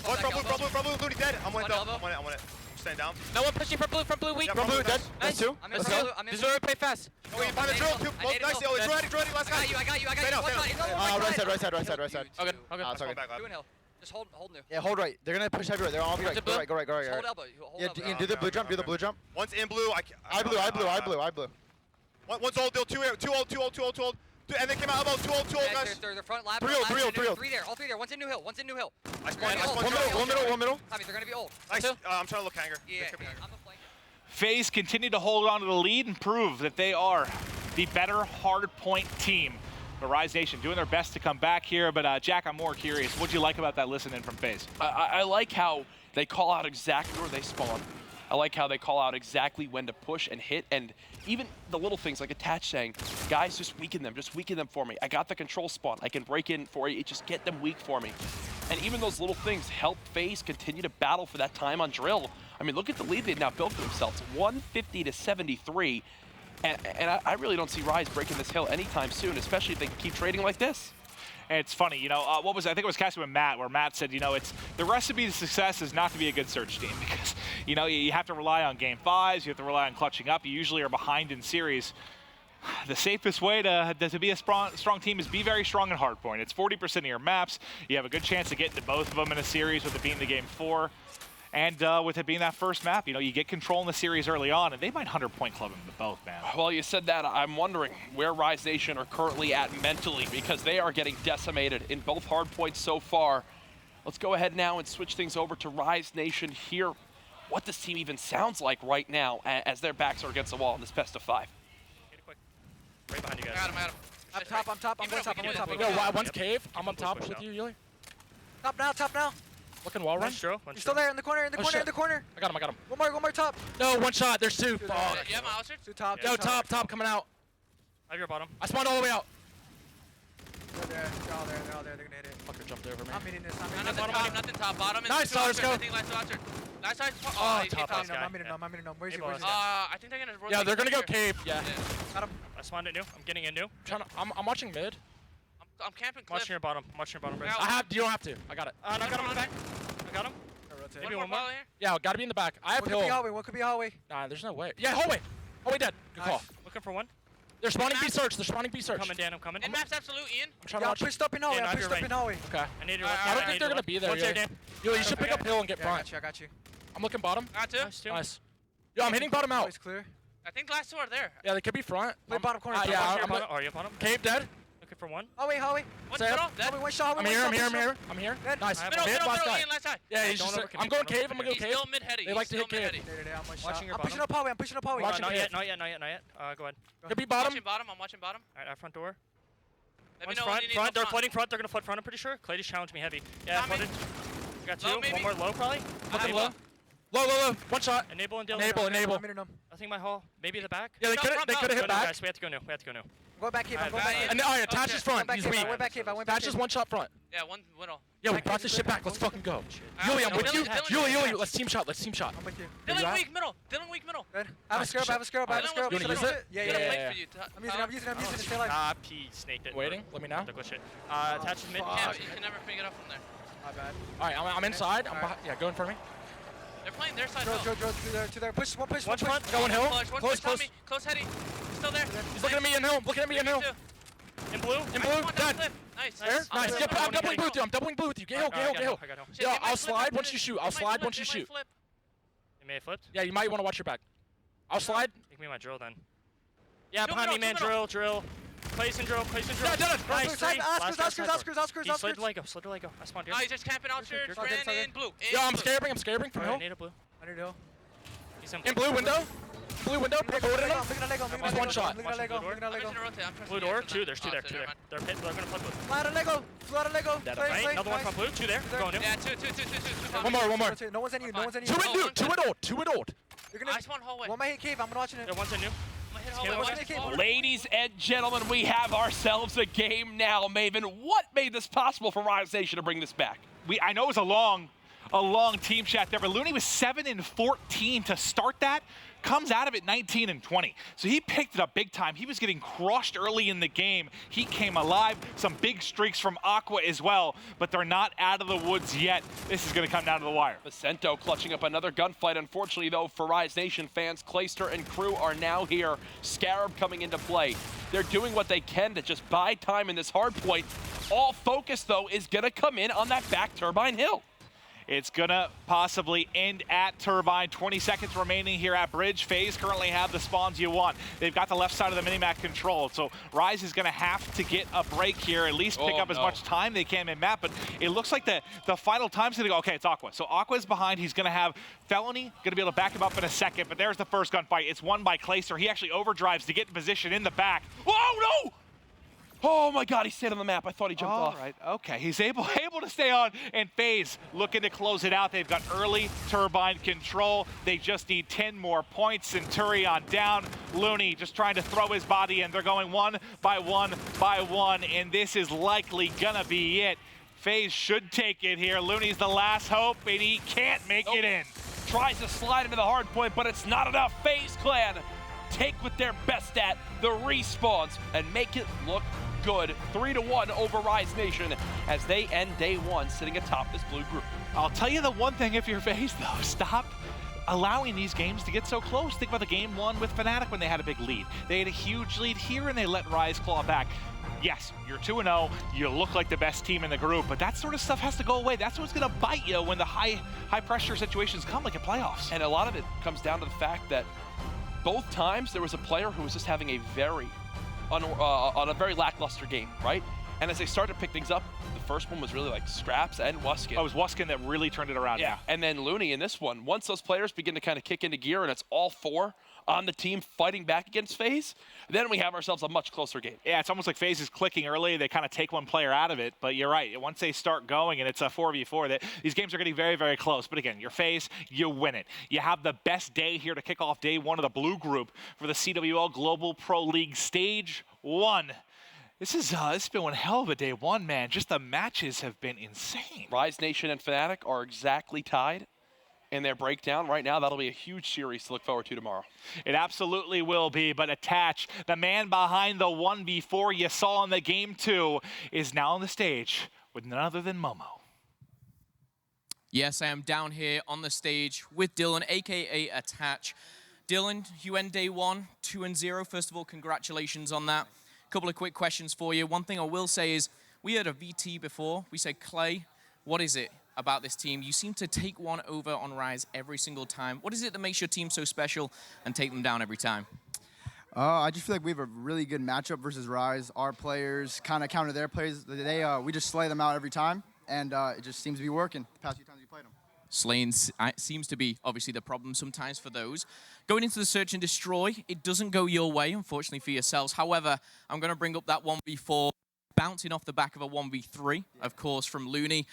I: Oh, from blue, he's dead. I'm on it though. I'm on it. I'm staying down.
K: No one pushing from blue weak.
L: From blue, dead. That's 2.
K: Let's go. This is where we play fast.
I: Oh, you find the drill. Nice. Oh, it's ready. Last guy.
J: I got you.
L: Right side.
K: Okay.
L: It's okay.
J: Doing hill. Just hold new.
L: Yeah, hold right. They're gonna push heavy right. They're all be right. Go right.
J: Hold elbow.
L: Yeah, do the blue jump.
I: One's in blue.
L: I blew.
I: One's old. Two old. And they came out about 2 old, guys.
J: They're front lab.
L: 3 old.
J: 3 there. All 3 there. One's in new hill.
I: I spawned.
L: One middle.
J: Tommy, they're gonna be old.
I: Nice. I'm trying to look hanger.
J: Yeah. I'm a flanker.
G: FaZe continue to hold on to the lead and prove that they are the better hardpoint team. The Rise Nation doing their best to come back here, but Jack, I'm more curious. What do you like about that listen in from FaZe?
H: I like how they call out exactly where they spawn. I like how they call out exactly when to push and hit, and even the little things like Attach saying, guys, just weaken them for me. I got the control spawn. I can break in for you. Just get them weak for me. And even those little things help FaZe continue to battle for that time on drill. I mean, look at the lead they've now built for themselves, 150 to 73. And I really don't see Rise breaking this hill anytime soon, especially if they can keep trading like this.
G: And it's funny, you know, I think it was Cassie and Matt, where Matt said, you know, it's the recipe to success is not to be a good search team because, you know, you have to rely on game 5s, you have to rely on clutching up. You usually are behind in series. The safest way to be a strong team is be very strong in hardpoint. It's 40% of your maps. You have a good chance to get into both of them in a series with it being the game 4. And with it being that first map, you know, you get control in the series early on, and they might 100-point club them to both, man.
H: Well, you said that. I'm wondering where Rise Nation are currently at mentally because they are getting decimated in both hardpoints so far. Let's go ahead now and switch things over to Rise Nation here. What this team even sounds like right now as their backs are against the wall in this best of 5.
K: Right behind you guys.
J: I got him.
K: I'm top. I'm one top.
J: Yo,
K: one's cave. I'm on top with you, Yuli.
J: Top now.
K: Looking wall run.
J: You're still there in the corner.
K: I got him.
J: One more top.
K: No, one shot. There's 2.
J: Yeah, my Alistair. 2 top.
K: Yo, top coming out.
H: I have your bottom.
K: I spawned all the way out.
J: They're all there. They're gonna hit it.
K: Fucker jumped over me.
J: I'm meeting this.
K: Nothing top. Bottom.
J: Nice,
K: let's go.
J: Nice.
K: Oh, top.
J: I'm meeting him. Where's he?
K: I think they're gonna. Yeah, they're gonna go cave. Yeah.
J: Got him.
H: I spawned it new. I'm getting in new.
K: I'm watching mid.
J: I'm camping
H: cliff. Watching your bottom. Bro.
K: You don't have to. I got it.
H: I got him in the back. I got him.
J: Maybe one more here?
K: Yeah, gotta be in the back. I have hill.
J: What could be hallway?
K: Nah, there's no way. Yeah, hallway. Hallway dead. Good call.
H: Looking for one.
T: They're spawning B search. They're spawning B search.
U: I'm coming, Dan. I'm coming.
K: In-map's absolute, Ian.
T: I'm trying to watch.
J: I'm pushed up in hallway. I'm pushed up in hallway.
T: Okay.
U: I need your left.
T: I don't think they're going to be there.
U: One's there,
T: Yo,
U: Dan.
T: Yo, you should pick up hill and get front.
J: I got you.
T: I'm looking bottom.
K: Got two.
T: Nice. Yo, I'm hitting bottom out.
J: It's clear.
K: I think last two are there.
T: Yeah, they could be front.
J: Play bottom corner.
T: Yeah, I'm
U: bottom. Are you bottom?
T: Cave dead.
U: Looking for one.
J: Hallway.
K: One middle.
J: Hallway, one shot.
T: I'm here. I'm here. Nice.
K: Middle,
T: Last guy.
K: Ian, last side.
T: Yeah, he's just. I'm going cave. I'm going to go
K: He's
T: cave.
K: still mid-heady.
T: They like to hit cave.
J: Watching your bottom. I'm pushing up hallway. I'm pushing up hallway.
T: Watching
U: Not
T: cave.
U: yet. Go ahead.
T: Could be bottom.
K: I'm watching bottom.
U: All right, front door.
K: Let me
U: One's
K: know
U: front.
K: when you need
U: Front.
K: the
U: They're flooding front. They're gonna flood front. I'm pretty sure. Clay just challenged me heavy. Yeah, flooded. Got two.
K: Low, maybe.
U: One more low, probably.
T: Looking low. Low. One shot.
U: Enable and deal.
T: Enable.
U: I think my hall. Maybe the back.
T: Yeah, they could have hit back.
U: Guys, we have to go new.
J: Go back cave. I'm going back cave.
T: And attach his front. He's weak.
J: I went back cave.
T: Attach his one shot front.
K: Yeah, one middle.
T: Yeah, we brought this shit back. Let's fucking go. Yuli, I'm with you. Yuli, let's team shot.
J: I'm with you.
K: Dylan weak middle. Good.
J: I have a scarab.
T: You wanna use it?
J: Yeah. I'm using it. Stay alive.
U: P snaked it.
T: Waiting. Let me know.
U: Don't go shit. Attach his mid.
K: You can never pick it up from there.
J: My bad.
T: Alright, I'm inside. Yeah, go in front of me.
K: They're playing their side.
J: Drill to there. Push.
U: One
J: Push.
U: front.
T: Going hill.
K: Close. Close heady. Still there.
T: He's looking at me in hill.
U: In blue.
T: Dead.
K: Nice.
T: Nice. I'm doubling blue with you. I'm doubling blue with you. Get hill.
U: I got hill.
T: Yeah, I'll slide once you shoot.
U: You may have flipped.
T: Yeah, you might want to watch your back. I'll slide.
U: Give me my drill then. Yeah, behind me, man. Drill. Place and drill.
T: Yeah, done it.
U: Nice.
J: Outskirts.
U: Slid to Lego. I spawned here.
K: Oh, he's just camping outskirts. Ran in blue.
T: Yeah, I'm scaring from hill.
U: Need a blue.
J: I need to
U: He's
T: in blue window. Put it in him.
J: That's
T: one shot.
U: Blue door. Two. There's two there. They're gonna flood blue.
J: Fly out of Lego.
U: Another one from blue. Two there. Going in.
K: Yeah, two.
T: One more.
J: No one's in you.
T: Two in old.
K: I spawn hallway.
J: One might hit cave. I'm watching it.
U: Yeah, one's in you.
H: Ladies and gentlemen, we have ourselves a game now. Maven, what made this possible for Rise Nation to bring this back?
G: I know it was a long team chat there, but Looney was 7-14 to start that. Comes out of it 19-20. So he picked it up big time. He was getting crushed early in the game. He came alive. Some big streaks from Aqua as well, but they're not out of the woods yet. This is going to come down to the wire.
H: Vicento clutching up another gunfight. Unfortunately, though, for Rise Nation fans, Clayster and crew are now here. Scarab coming into play. They're doing what they can to just buy time in this hard point. All focus, though, is going to come in on that back Turbine Hill.
G: It's gonna possibly end at Turbine. 20 seconds remaining here at Bridge. FaZe currently have the spawns you want. They've got the left side of the minimap controlled, so Rise is gonna have to get a break here, at least pick up as much time they can in map, but it looks like the final time's gonna go, okay, it's Aqua. So Aqua's behind, he's gonna have Felony, gonna be able to back him up in a second, but there's the first gunfight. It's won by Clayster. He actually overdrives to get in position in the back. Oh, no!
H: Oh my God, he stayed on the map. I thought he jumped off.
G: All right, okay. He's able to stay on, and FaZe looking to close it out. They've got early Turbine control. They just need 10 more points. Centurion down. Looney just trying to throw his body in. They're going one by one, and this is likely gonna be it. FaZe should take it here. Looney's the last hope, and he can't make it in.
H: Tries to slide into the hard point, but it's not enough. FaZe Clan take what they're best at, the respawns, and make it look good. 3-1 over Rise Nation as they end day one sitting atop this blue group.
G: I'll tell you the one thing if you're FaZe though, stop allowing these games to get so close. Think about the game one with Fnatic when they had a big lead. They had a huge lead here and they let Rise claw back. Yes, you're 2-0, you look like the best team in the group, but that sort of stuff has to go away. That's what's gonna bite you when the high pressure situations come, like in playoffs.
H: And a lot of it comes down to the fact that both times there was a player who was just having a very lackluster game, right? And as they started to pick things up, the first one was really like Scraps and Wuskin.
G: Oh, it was Wuskin that really turned it around.
H: Yeah, and then Looney in this one. Once those players begin to kind of kick into gear and it's all four on the team fighting back against FaZe, then we have ourselves a much closer game.
G: Yeah, it's almost like FaZe is clicking early. They kind of take one player out of it, but you're right. Once they start going and it's a 4v4, these games are getting very, very close. But again, you're FaZe, you win it. You have the best day here to kick off day one of the blue group for the CWL Global Pro League Stage 1. This has been one hell of a day one, man. Just the matches have been insane.
H: Rise Nation and Fnatic are exactly tied in their breakdown. Right now, that'll be a huge series to look forward to tomorrow.
G: It absolutely will be, but Attach, the man behind the 1v4 you saw in the game 2, is now on the stage with none other than Momo.
V: Yes, I am down here on the stage with Dylan, aka Attach.
B: Dylan, you end day one, 2-0. First of all, congratulations on that. Couple of quick questions for you. One thing I will say is, we heard of VT before. We said, Clay, what is it about this team? You seem to take one over on Rise every single time. What is it that makes your team so special and take them down every time?
V: I just feel like we have a really good matchup versus Rise. Our players kind of counter their players. We just slay them out every time, and it just seems to be working the past few times we played them.
B: Slaying seems to be obviously the problem sometimes for those. Going into the search and destroy, it doesn't go your way, unfortunately for yourselves. However, I'm going to bring up that 1v4, bouncing off the back of a 1v3, of course, from Looney.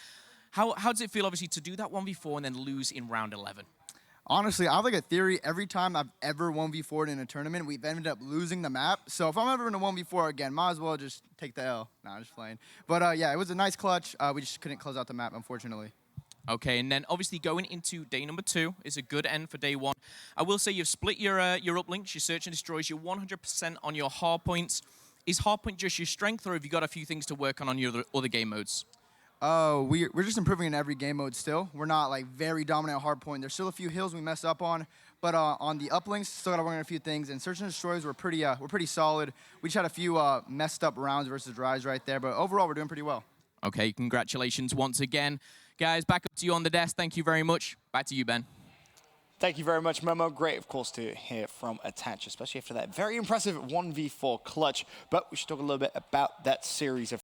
B: How does it feel, obviously, to do that 1v4 and then lose in round 11?
V: Honestly, I have like a theory. Every time I've ever 1v4'd in a tournament, we've ended up losing the map. So if I'm ever in a 1v4 again, might as well just take the L. Nah, I'm just playing. But yeah, it was a nice clutch. We just couldn't close out the map, unfortunately.
B: Okay, and then obviously going into day number 2 is a good end for day 1. I will say you've split your uplinks, your search and destroys, you're 100% on your hardpoints. Is hardpoint just your strength, or have you got a few things to work on your other game modes?
V: We're just improving in every game mode still. We're not like very dominant at hardpoint. There's still a few hills we mess up on, but on the uplinks, still gotta work on a few things. And search and destroys, we're pretty solid. We just had a few messed up rounds versus Rise right there, but overall we're doing pretty well.
B: Okay, congratulations once again. Guys, back up to you on the desk. Thank you very much. Back to you, Ben.
C: Thank you very much, Momo. Great, of course, to hear from Attach, especially after that very impressive 1v4 clutch. But we should talk a little bit about that series of